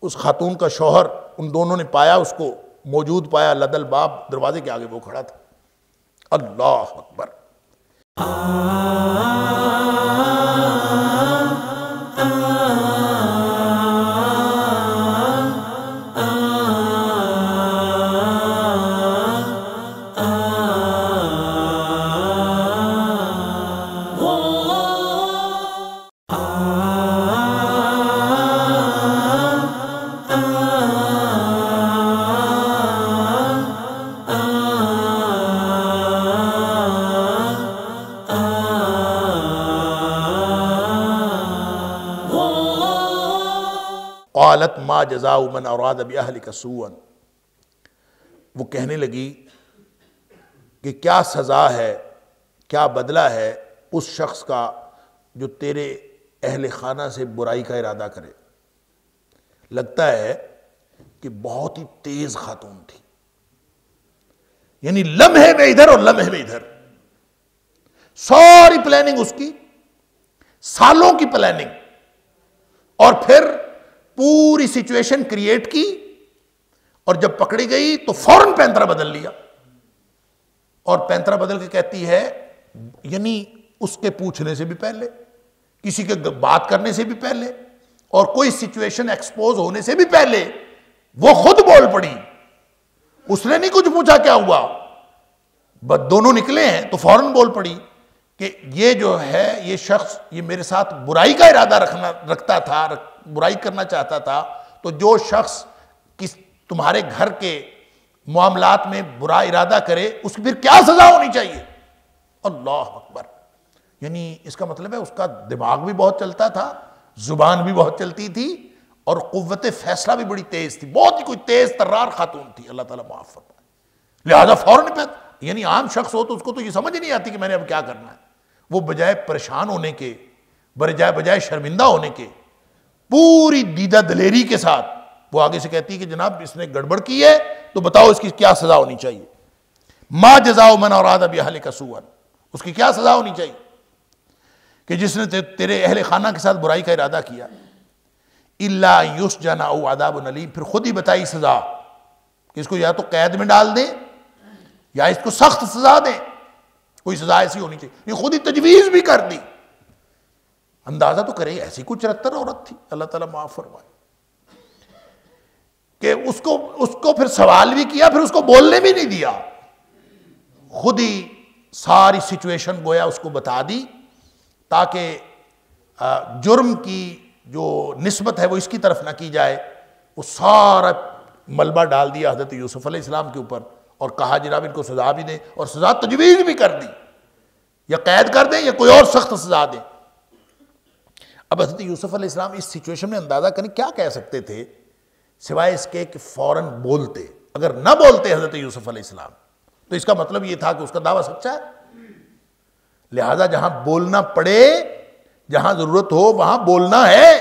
اس خاتون کا شوہر، ان دونوں نے پایا اس کو موجود پایا لدى الباب، دروازے کے آگے وہ کھڑا تھا. اللہ اکبر. قالت ما جزاء من اراد باہلک سوءا، وہ کہنے لگی کہ کیا سزا ہے، کیا بدلہ ہے اس شخص کا جو تیرے اہل خانہ سے برائی کا ارادہ کرے. لگتا ہے کہ بہت ہی تیز خاتون تھی، یعنی لمحے میں ادھر اور لمحے میں ادھر، ساری پلاننگ اس کی، سالوں کی پلاننگ، اور پھر پوری سچویشن کریٹ کی، اور جب پکڑی گئی تو فوراً پینترا بدل لیا. اور پینترا بدل کے کہتی ہے، یعنی اس کے پوچھنے سے بھی پہلے، کسی کے بات کرنے سے بھی پہلے، اور کوئی سچویشن ایکسپوز ہونے سے بھی پہلے وہ خود بول پڑی. اس نے نہیں کچھ پوچھا کیا ہوا، بس دونوں نکلے ہیں تو فوراً بول پڑی کہ یہ جو ہے یہ شخص یہ میرے ساتھ برائی کا ارادہ رکھتا تھا، برائی کرنا چاہتا تھا. تو جو شخص تمہارے گھر کے معاملات میں برا ارادہ کرے اس کی پھر کیا سزا ہونی چاہیے. اللہ اکبر. یعنی اس کا مطلب ہے اس کا دماغ بھی بہت چلتا تھا، زبان بھی بہت چلتی تھی، اور قوت فیصلہ بھی بڑی تیز تھی، بہت ہی کوئی تیز ترار خاتون تھی. اللہ تعالیٰ معاف فرمائے. لہذا فوراً یعنی عام شخص ہو تو اس کو تو یہ سمجھ نہیں آتی کہ میں نے اب کیا کرنا ہے. وہ بجائے پریشان ہونے کے، بجائے شرمندہ ہونے کے، پوری دیدہ دلیری کے ساتھ وہ آگے سے کہتی کہ جناب اس نے گڑبڑ کی ہے تو بتاؤ اس کی کیا سزا ہونی چاہیے. ما جزاء من اراد باہلک سوءا، اس کی کیا سزا ہونی چاہیے کہ جس نے تیرے اہل خانہ کے ساتھ برائی کا ارادہ کیا. الا یسجن او عذاب الیم، پھر خود ہی بتائی سزا کہ اس کو یا تو قید میں ڈال دیں یا اس کو سخت سزا دیں، کوئی سزا ایسی ہونی چاہیے. یہ خود ہی تجویز بھی کر دی. اندازہ تو کرے ایسی کچھ 74 عورت تھی. اللہ تعالیٰ معاف فرمائے. کہ اس کو پھر سوال بھی کیا، پھر اس کو بولنے بھی نہیں دیا، خود ہی ساری سچویشن گویا اس کو بتا دی تاکہ جرم کی جو نسبت ہے وہ اس کی طرف نہ کی جائے. وہ سارا ملبہ ڈال دیا حضرت یوسف علیہ السلام کے اوپر اور کہا جناب ان کو سزا بھی دیں، اور سزا تجویز بھی کر دی، یا قید کر دیں یا کوئی اور سخت سزا دیں. اب حضرت یوسف علیہ السلام اس سچویشن میں اندازہ کریں کیا کہہ سکتے تھے. سوائے اس کے کہ فوراً بولتے. اگر نہ بولتے حضرت یوسف علیہ السلام تو اس کا مطلب یہ تھا کہ اس کا دعویٰ سچا ہے. لہذا جہاں بولنا پڑے، جہاں ضرورت ہو وہاں بولنا ہے.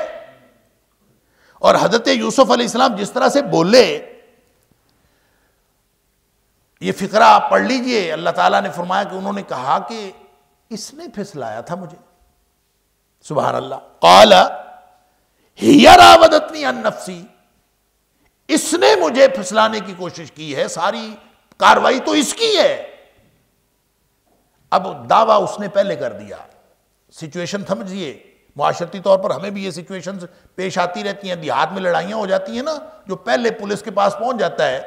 اور حضرت یوسف علیہ السلام جس طرح سے بولے، یہ فقرہ آپ پڑھ لیجئے. اللہ تعالیٰ نے فرمایا کہ انہوں نے کہا کہ اس نے پھسلایا تھا مجھے. سبحان اللہ. قال ہی راودتنی عن نفسی، اس نے مجھے پھسلانے کی کوشش کی ہے، ساری کاروائی تو اس کی ہے. اب دعویٰ اس نے پہلے کر دیا. سچویشن سمجھیے، معاشرتی طور پر ہمیں بھی یہ سچویشن پیش آتی رہتی ہیں. دیہات میں لڑائیاں ہو جاتی ہیں نا، جو پہلے پولیس کے پاس پہنچ جاتا ہے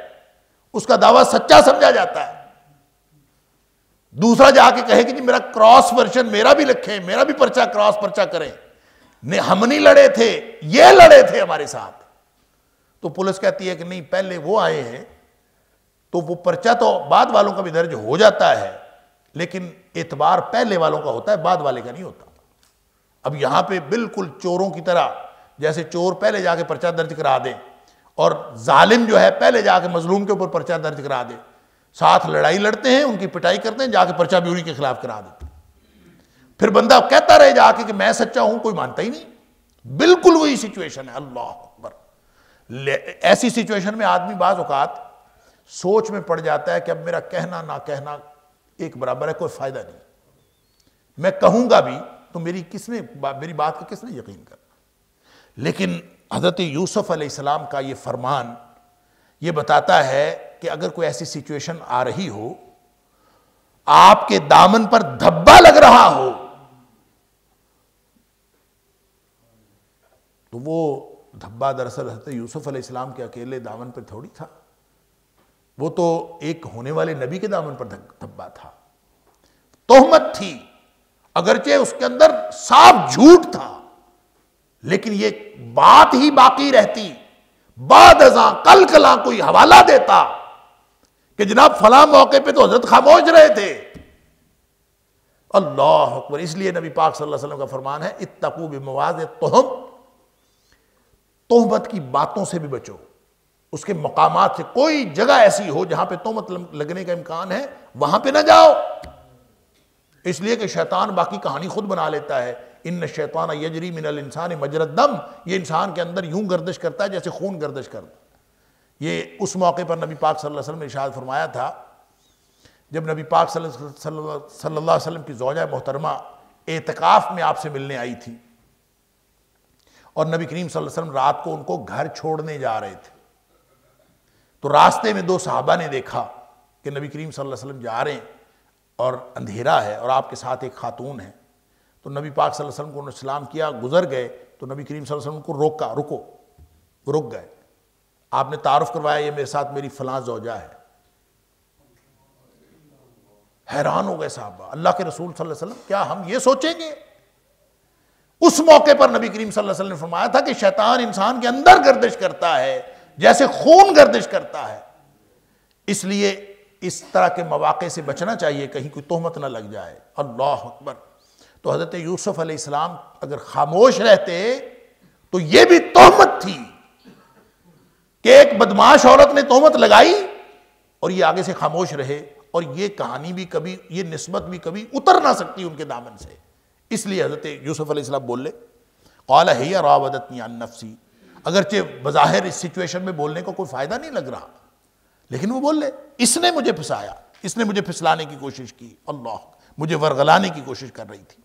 اس کا دعویٰ سچا سمجھا جاتا ہے. دوسرا جا کے کہے کہ جی میرا کراس ورژن میرا بھی لکھیں، میرا بھی پرچہ کراس پرچہ کریں، ہم نہیں لڑے تھے، یہ لڑے تھے ہمارے ساتھ. تو پولیس کہتی ہے کہ نہیں، پہلے وہ آئے ہیں تو وہ پرچہ تو بعد والوں کا بھی درج ہو جاتا ہے، لیکن اعتبار پہلے والوں کا ہوتا ہے، بعد والے کا نہیں ہوتا. اب یہاں پہ بالکل چوروں کی طرح، جیسے چور پہلے جا کے پرچہ درج کرا دے اور ظالم جو ہے پہلے جا کے مظلوم کے اوپر پرچہ درج کرا دے، ساتھ لڑائی لڑتے ہیں، ان کی پٹائی کرتے ہیں، جا کے پرچہ بھی انہی کے خلاف کرا دیتے. پھر بندہ کہتا رہے جا کے کہ میں سچا ہوں، کوئی مانتا ہی نہیں. بالکل وہی سچویشن ہے. اللہ اکبر. ایسی سچویشن میں آدمی بعض اوقات سوچ میں پڑ جاتا ہے کہ اب میرا کہنا نہ کہنا ایک برابر ہے، کوئی فائدہ نہیں. میں کہوں گا بھی تو میری بات کا کس نے یقین کرنا. لیکن حضرت یوسف علیہ السلام کا یہ فرمان یہ بتاتا ہے کہ اگر کوئی ایسی سچویشن آ رہی ہو، آپ کے دامن پر دھبا لگ رہا ہو، تو وہ دھبا دراصل حضرت یوسف علیہ السلام کے اکیلے دامن پر تھوڑی تھا، وہ تو ایک ہونے والے نبی کے دامن پر دھبا تھا. تہمت تھی، اگرچہ اس کے اندر صاف جھوٹ تھا، لیکن یہ بات ہی باقی رہتی. بعد ازاں کل کلاں کوئی حوالہ دیتا کہ جناب فلاں موقع پہ تو حضرت خاموش رہے تھے. اللہ اکبر. اس لیے نبی پاک صلی اللہ علیہ وسلم کا فرمان ہے اتقوا بمواضع التہم، تہمت کی باتوں سے بھی بچو، اس کے مقامات سے. کوئی جگہ ایسی ہو جہاں پہ تہمت لگنے کا امکان ہے وہاں پہ نہ جاؤ، اس لیے کہ شیطان باقی کہانی خود بنا لیتا ہے. ان الشیطان یجری من الانسان مجری الدم، یہ انسان کے اندر یوں گردش کرتا ہے جیسے خون گردش کرتا. یہ اس موقع پر نبی پاک صلی اللہ علیہ وسلم نے ارشاد فرمایا تھا، جب نبی پاک صلی اللہ علیہ وسلم کی زوجہ محترمہ اعتکاف میں آپ سے ملنے آئی تھی، اور نبی کریم صلی اللہ علیہ وسلم رات کو ان کو گھر چھوڑنے جا رہے تھے. تو راستے میں دو صحابہ نے دیکھا کہ نبی کریم صلی اللہ علیہ وسلم جا رہے ہیں اور اندھیرا ہے اور آپ کے ساتھ ایک خاتون ہے. تو نبی پاک صلی اللہ علیہ وسلم کو انہوں نے سلام کیا، گزر گئے. تو نبی کریم صلی اللہ علیہ وسلم کو روکا، رکو. وہ رک گئے. آپ نے تعارف کروایا یہ میرے ساتھ میری فلاں زوجہ ہے. حیران ہو گئے صحابہ، اللہ کے رسول صلی اللہ علیہ وسلم کیا ہم یہ سوچیں گے؟ اس موقع پر نبی کریم صلی اللہ علیہ وسلم نے فرمایا تھا کہ شیطان انسان کے اندر گردش کرتا ہے جیسے خون گردش کرتا ہے. اس لیے اس طرح کے مواقع سے بچنا چاہیے، کہیں کوئی تہمت نہ لگ جائے. اللہ اکبر. تو حضرت یوسف علیہ السلام اگر خاموش رہتے تو یہ بھی تہمت تھی کہ ایک بدماش عورت نے تہمت لگائی اور یہ آگے سے خاموش رہے، اور یہ کہانی بھی کبھی، یہ نسبت بھی کبھی اتر نہ سکتی ان کے دامن سے. اس لیے حضرت یوسف علیہ السلام بولے قال ہی راودتنی عن نفسی. اگرچہ بظاہر اس سچویشن میں بولنے کو کوئی فائدہ نہیں لگ رہا، لیکن وہ بول لے اس نے مجھے پھنسایا، اس نے مجھے پھسلانے کی کوشش کی، اللہ مجھے ورغلانے کی کوشش کر رہی تھی.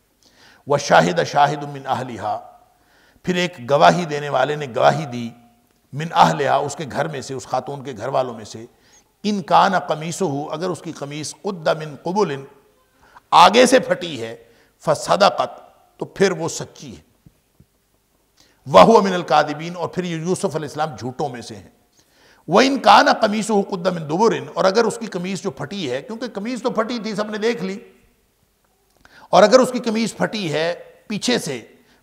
وشاہد شاہد من اہلہا، پھر ایک گواہی دینے والے نے گواہی دی، من اہلہا اس کے گھر میں سے، اس خاتون کے گھر والوں میں سے، ان کان قمیصہ اگر اس کی قمیص قد من قبل آگے سے پھٹی ہے، فصدقت تو پھر وہ سچی ہے، وَهُوَ مِنَ الْكَاذِبِينَ اور پھر یہ یوسف علیہ السلام جھوٹوں میں سے ہیں. وَإِنْ كَانَ قَمِيصُهُ قُدَّ مِنْ دُبُرٍ اور اگر اس کی قمیص جو پھٹی ہے، کیونکہ قمیص تو پھٹی تھی سب نے دیکھ لی، اور اگر اس کی قمیص پھٹی ہے پیچھے سے،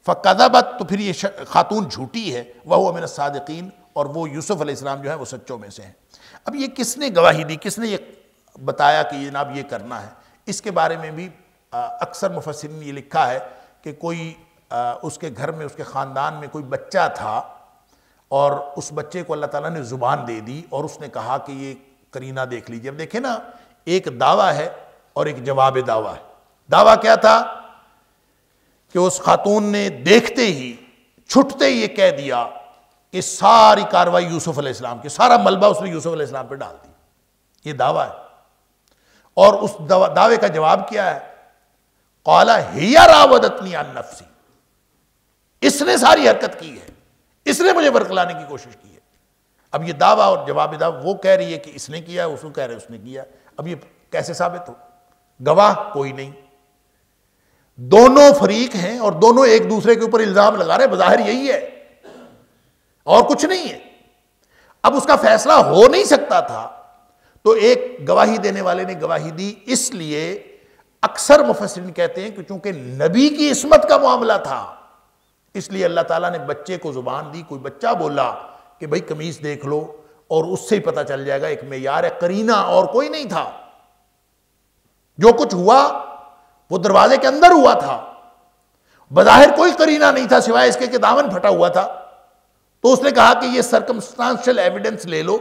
فَكَذَبَتْ تو پھر یہ خاتون جھوٹی ہے، وَهُوَ مِنَ الصَّادِقِينَ اور وہ یوسف علیہ السلام جو ہے وہ سچوں میں سے ہیں. اب یہ کس نے گواہی دی، کس نے یہ بتایا کہ یہ جناب یہ کرنا ہے؟ اس کے بارے میں بھی اکثر مفسرین نے یہ لکھا ہے کہ کوئی اس کے گھر میں، اس کے خاندان میں کوئی بچہ تھا اور اس بچے کو اللہ تعالیٰ نے زبان دے دی اور اس نے کہا کہ یہ قرینہ دیکھ لیجیے. اب دیکھیں نا، ایک دعویٰ ہے اور ایک جواب دعویٰ ہے. دعویٰ کیا تھا کہ اس خاتون نے دیکھتے ہی چھٹتے ہی یہ کہہ دیا کہ ساری کاروائی یوسف علیہ السلام کی، سارا ملبہ اس نے یوسف علیہ السلام پہ ڈال دی. یہ دعویٰ ہے. اور اس دعوے کا جواب کیا ہے؟ قال ہی راودتنی عن نفسی، اس نے ساری حرکت کی ہے، اس نے مجھے برقلانے کی کوشش کی ہے. اب یہ دعویٰ اور جواب دعویٰ، وہ کہہ رہی ہے کہ اس نے کیا ہے، اس کو کہہ رہے اس نے کیا. اب یہ کیسے ثابت ہو؟ گواہ کوئی نہیں، دونوں فریق ہیں اور دونوں ایک دوسرے کے اوپر الزام لگا رہے ہیں. بظاہر یہی ہے اور کچھ نہیں ہے. اب اس کا فیصلہ ہو نہیں سکتا تھا تو ایک گواہی دینے والے نے گواہی دی. اس لیے اکثر مفسرین کہتے ہیں کہ چونکہ نبی کی عصمت کا معاملہ تھا اس لیے اللہ تعالیٰ نے بچے کو زبان دی. کوئی بچہ بولا کہ بھائی قمیص دیکھ لو اور اس سے ہی پتہ چل جائے گا، ایک معیار ہے. قرینہ اور کوئی نہیں تھا. جو کچھ ہوا وہ دروازے کے اندر ہوا تھا، بظاہر کوئی قرینہ نہیں تھا سوائے اس کے کہ دامن پھٹا ہوا تھا. تو اس نے کہا کہ یہ سرکمسٹانشل ایویڈنس لے لو،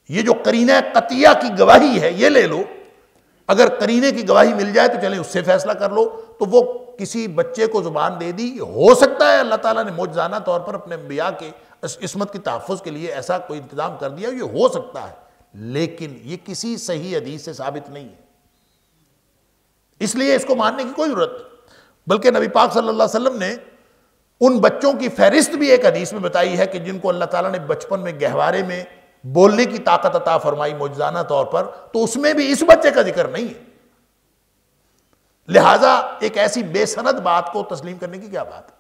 یہ جو قرینہ قطعیہ کی گواہی ہے یہ لے لو. اگر قرینے کی گواہی مل جائے تو چلیں اس سے فیصلہ کر لو. تو وہ کسی بچے کو زبان دے دی. ہو سکتا ہے اللہ تعالیٰ نے معجزانہ طور پر اپنے انبیاء کے عصمت کی تحفظ کے لیے ایسا کوئی انتظام کر دیا، یہ ہو سکتا ہے، لیکن یہ کسی صحیح حدیث سے ثابت نہیں ہے. اس لیے اس کو ماننے کی کوئی ضرورت نہیں. بلکہ نبی پاک صلی اللہ علیہ وسلم نے ان بچوں کی فہرست بھی ایک حدیث میں بتائی ہے کہ جن کو اللہ تعالیٰ نے بچپن میں گہوارے میں بولنے کی طاقت عطا فرمائی معجزانہ طور پر، تو اس میں بھی اس بچے کا ذکر نہیں ہے. لہٰذا ایک ایسی بے سند بات کو تسلیم کرنے کی کیا بات ہے؟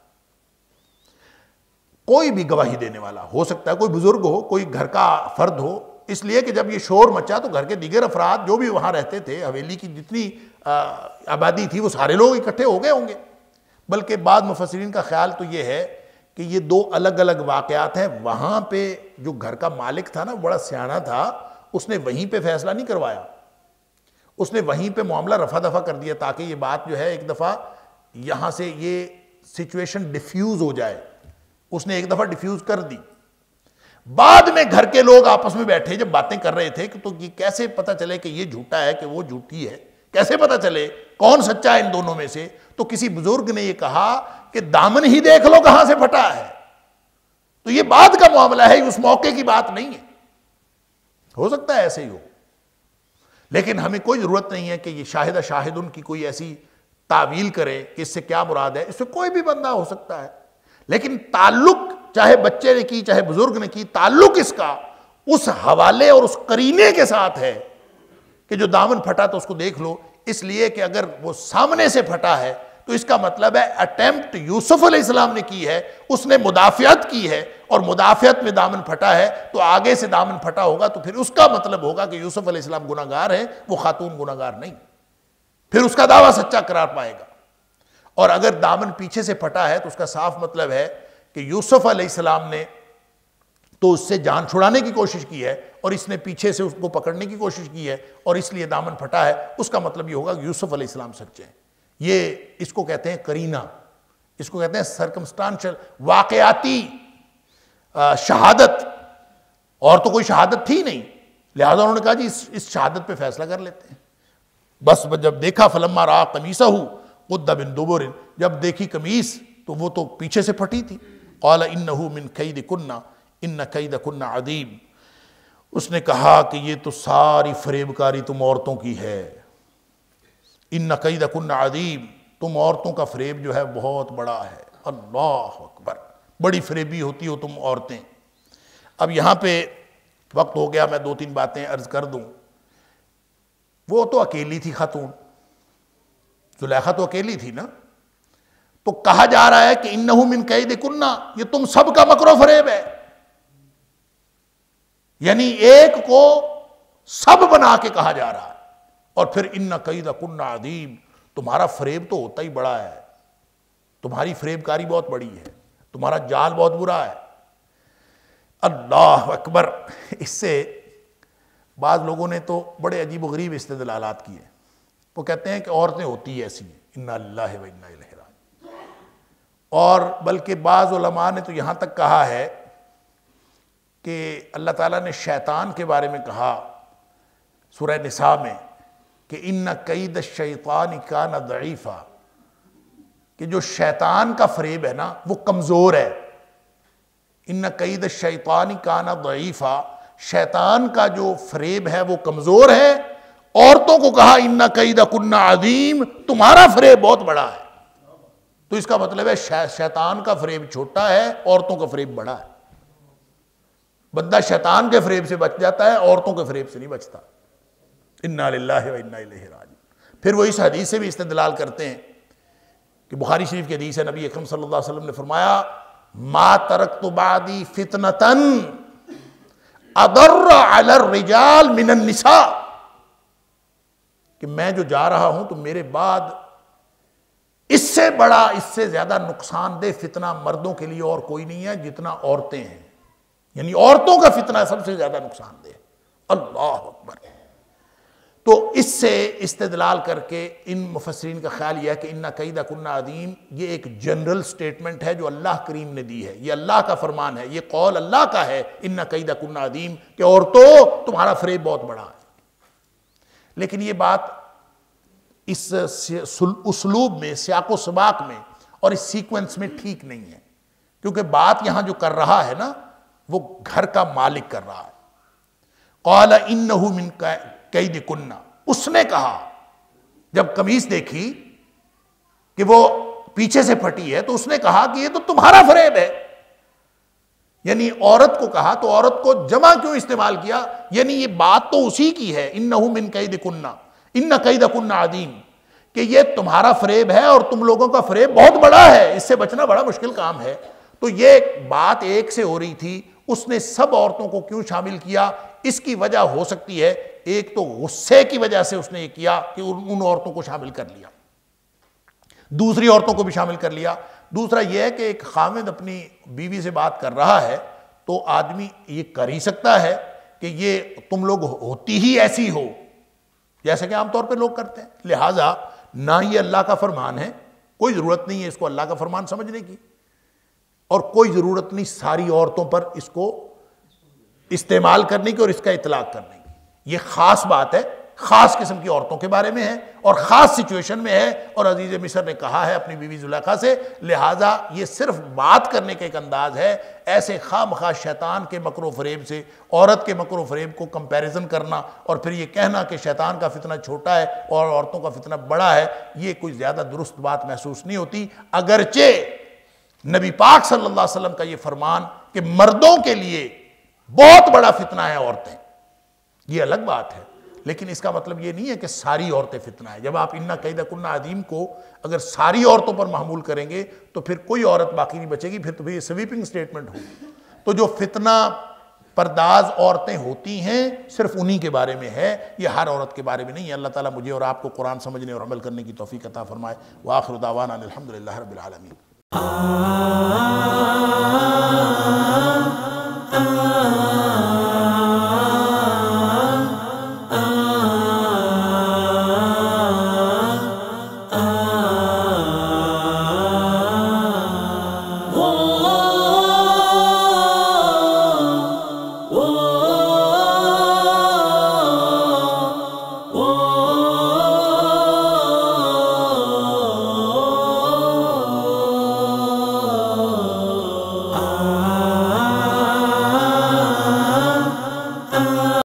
کوئی بھی گواہی دینے والا ہو سکتا ہے، کوئی بزرگ ہو، کوئی گھر کا فرد ہو. اس لیے کہ جب یہ شور مچا تو گھر کے دیگر افراد جو بھی وہاں رہتے تھے، حویلی کی جتنی آبادی تھی، وہ سارے لوگ اکٹھے ہو گئے ہوں گے. بلکہ بعض مفسرین کا خیال تو یہ ہے کہ یہ دو الگ الگ واقعات ہیں. وہاں پہ جو گھر کا مالک تھا نا، بڑا سیانہ تھا، اس نے وہیں پہ فیصلہ نہیں کروایا، اس نے وہیں پہ معاملہ رفع دفع کر دیا تاکہ یہ بات جو ہے ایک دفعہ یہاں سے یہ سچویشن ڈیفیوز ہو جائے. اس نے ایک دفعہ ڈیفیوز کر دی. بعد میں گھر کے لوگ آپس میں بیٹھے جب باتیں کر رہے تھے کہ تو یہ کیسے پتہ چلے کہ یہ جھوٹا ہے کہ وہ جھوٹی ہے، کیسے پتہ چلے کون سچا ہے ان دونوں میں سے؟ تو کسی بزرگ نے یہ کہا کہ دامن ہی دیکھ لو کہاں سے پھٹا ہے. تو یہ بعد کا معاملہ ہے، اس موقع کی بات نہیں ہے. ہو سکتا ہے ایسے ہی ہو، لیکن ہمیں کوئی ضرورت نہیں ہے کہ یہ شاہد ان کی کوئی ایسی تعویل کرے کہ اس سے کیا مراد ہے. اس سے کوئی بھی بندہ ہو سکتا ہے، لیکن تعلق چاہے بچے نے کی چاہے بزرگ نے کی، تعلق اس کا اس حوالے اور اس قرینے کے ساتھ ہے کہ جو دامن پھٹا تو اس کو دیکھ لو. اس لیے کہ اگر وہ سامنے سے پھٹا ہے تو اس کا مطلب ہے اٹیمپٹ یوسف علیہ السلام نے کی ہے، اس نے مدافعت کی ہے، اور مدافعت میں دامن پھٹا ہے تو آگے سے دامن پھٹا ہوگا تو پھر اس کا مطلب ہوگا کہ یوسف علیہ السلام گناہگار ہے، وہ خاتون گناہگار نہیں. پھر اس کا دعویٰ سچا قرار پائے گا. اور اگر دامن پیچھے سے پھٹا ہے تو اس کا صاف مطلب ہے کہ یوسف علیہ السلام نے تو اس سے جان چھڑانے کی کوشش کی ہے اور اس نے پیچھے سے اس کو پکڑنے کی کوشش کی ہے اور اس لیے دامن پھٹا ہے. اس کا مطلب یہ ہوگا کہ یوسف علیہ السلام سچے ہیں. یہ اس کو کہتے ہیں قرینہ، اس کو کہتے ہیں سرکمسٹانشل، واقعاتی شہادت. اور تو کوئی شہادت تھی نہیں، لہذا انہوں نے کہا جی اس شہادت پہ فیصلہ کر لیتے ہیں. بس جب دیکھا فلما رأى قمیصہ قد من دبر، جب دیکھی قمیص تو وہ تو پیچھے سے پھٹی تھی. قال انہ من کیدکن ان کیدکن عظیم، اس نے کہا کہ یہ تو ساری فریب کاری تم عورتوں کی ہے. ان کیدکن عظیم، تم عورتوں کا فریب جو ہے بہت بڑا ہے. اللہ اکبر، بڑی فریبی ہوتی ہو تم عورتیں. اب یہاں پہ وقت ہو گیا، میں دو تین باتیں عرض کر دوں. وہ تو اکیلی تھی خاتون، زلیخا تو اکیلی تھی نا، تو کہا جا رہا ہے کہ انہ من کیدکن، یہ تم سب کا مکر و فریب ہے. یعنی ایک کو سب بنا کے کہا جا رہا ہے. اور پھر ان کیدکن عظیم، تمہارا فریب تو ہوتا ہی بڑا ہے، تمہاری فریب کاری بہت بڑی ہے، تمہارا جال بہت برا ہے. اللہ اکبر. اس سے بعض لوگوں نے تو بڑے عجیب و غریب استدلالات کیے. وہ کہتے ہیں کہ عورتیں ہوتی ایسی ہیں، انا للہ و انا الیہ راجعون. اور بلکہ بعض علماء نے تو یہاں تک کہا ہے کہ اللہ تعالیٰ نے شیطان کے بارے میں کہا سورہ نساء میں کہ ان کید الشیطان کان ضعیفا، کہ جو شیطان کا فریب ہے نا وہ کمزور ہے. ان کید الشیطان کان ضعیفا، شیطان کا جو فریب ہے وہ کمزور ہے. عورتوں کو کہا ان کیدکن عظیم، تمہارا فریب بہت بڑا ہے. تو اس کا مطلب ہے شیطان کا فریب چھوٹا ہے، عورتوں کا فریب بڑا ہے. بندہ شیطان کے فریب سے بچ جاتا ہے، عورتوں کے فریب سے نہیں بچتا. انا للہ و انا الیہ راجعون. پھر وہ اس حدیث سے بھی استدلال کرتے ہیں کہ بخاری شریف کی حدیث ہے، نبی اکرم صلی اللہ علیہ وسلم نے فرمایا ما ترکت بعدی فتنة اضر علی الرجال من النساء، کہ میں جو جا رہا ہوں تو میرے بعد اس سے بڑا، اس سے زیادہ نقصان دہ فتنہ مردوں کے لیے اور کوئی نہیں ہے جتنا عورتیں ہیں. یعنی عورتوں کا فتنہ سب سے زیادہ نقصان دہ. اللہ اکبر. تو اس سے استدلال کر کے ان مفسرین کا خیال یہ ہے کہ ان کیدکن عظیم یہ ایک جنرل سٹیٹمنٹ ہے جو اللہ کریم نے دی ہے، یہ اللہ کا فرمان ہے، یہ قول اللہ کا ہے ان کیدکن عظیم، کہ عورتوں تمہارا فریب بہت بڑا ہے. لیکن یہ بات اس اسلوب میں، سیاق و سباق میں اور اس سیکوینس میں ٹھیک نہیں ہے، کیونکہ بات یہاں جو کر رہا ہے نا وہ گھر کا مالک کر رہا ہے. قال انہ من کیدکن، اس نے کہا جب قمیص دیکھی کہ وہ پیچھے سے پھٹی ہے تو اس نے کہا کہ یہ تو تمہارا فریب ہے. یعنی عورت کو کہا تو عورت کو جمع کیوں استعمال کیا؟ یعنی یہ بات تو اسی کی ہے، انہ من کیدکن ان کیدکن عظیم، کہ یہ تمہارا فریب ہے اور تم لوگوں کا فریب بہت بڑا ہے، اس سے بچنا بڑا مشکل کام ہے. تو یہ بات ایک سے ہو رہی تھی، اس نے سب عورتوں کو کیوں شامل کیا؟ اس کی وجہ ہو سکتی ہے ایک تو غصے کی وجہ سے اس نے یہ کیا کہ ان عورتوں کو شامل کر لیا، دوسری عورتوں کو بھی شامل کر لیا. دوسرا یہ ہے کہ ایک خاوند اپنی بیوی سے بات کر رہا ہے تو آدمی یہ کر ہی سکتا ہے کہ یہ تم لوگ ہوتی ہی ایسی ہو جیسے کہ عام طور پہ لوگ کرتے ہیں. لہٰذا نہ یہ اللہ کا فرمان ہے، کوئی ضرورت نہیں ہے اس کو اللہ کا فرمان سمجھنے کی، اور کوئی ضرورت نہیں ساری عورتوں پر اس کو استعمال کرنے کی اور اس کا اطلاق کرنے کی. یہ خاص بات ہے، خاص قسم کی عورتوں کے بارے میں ہے اور خاص سچویشن میں ہے. اور عزیز مصر نے کہا ہے اپنی بیوی زلیخا سے، لہٰذا یہ صرف بات کرنے کا ایک انداز ہے. ایسے خواہ مخواہ شیطان کے مکر و فریب سے عورت کے مکر و فریب کو کمپیریزن کرنا اور پھر یہ کہنا کہ شیطان کا فتنہ چھوٹا ہے اور عورتوں کا فتنہ بڑا ہے، یہ کوئی زیادہ درست بات محسوس نہیں ہوتی. اگرچہ نبی پاک صلی اللہ علیہ وسلم کا یہ فرمان کہ مردوں کے لیے بہت بڑا فتنہ ہے عورتیں، یہ الگ بات ہے، لیکن اس کا مطلب یہ نہیں ہے کہ ساری عورتیں فتنہ ہے. جب آپ ان کیدکن عظیم کو اگر ساری عورتوں پر محمول کریں گے تو پھر کوئی عورت باقی نہیں بچے گی، پھر تو یہ سویپنگ سٹیٹمنٹ ہوگی. تو جو فتنہ پرداز عورتیں ہوتی ہیں صرف انہی کے بارے میں ہے، یہ ہر عورت کے بارے میں نہیں ہے. اللہ تعالیٰ مجھے اور آپ کو قرآن سمجھنے اور عمل کرنے کی توفیق عطا فرمائے. وآخر دعوانا الحمدللہ رب العالمین.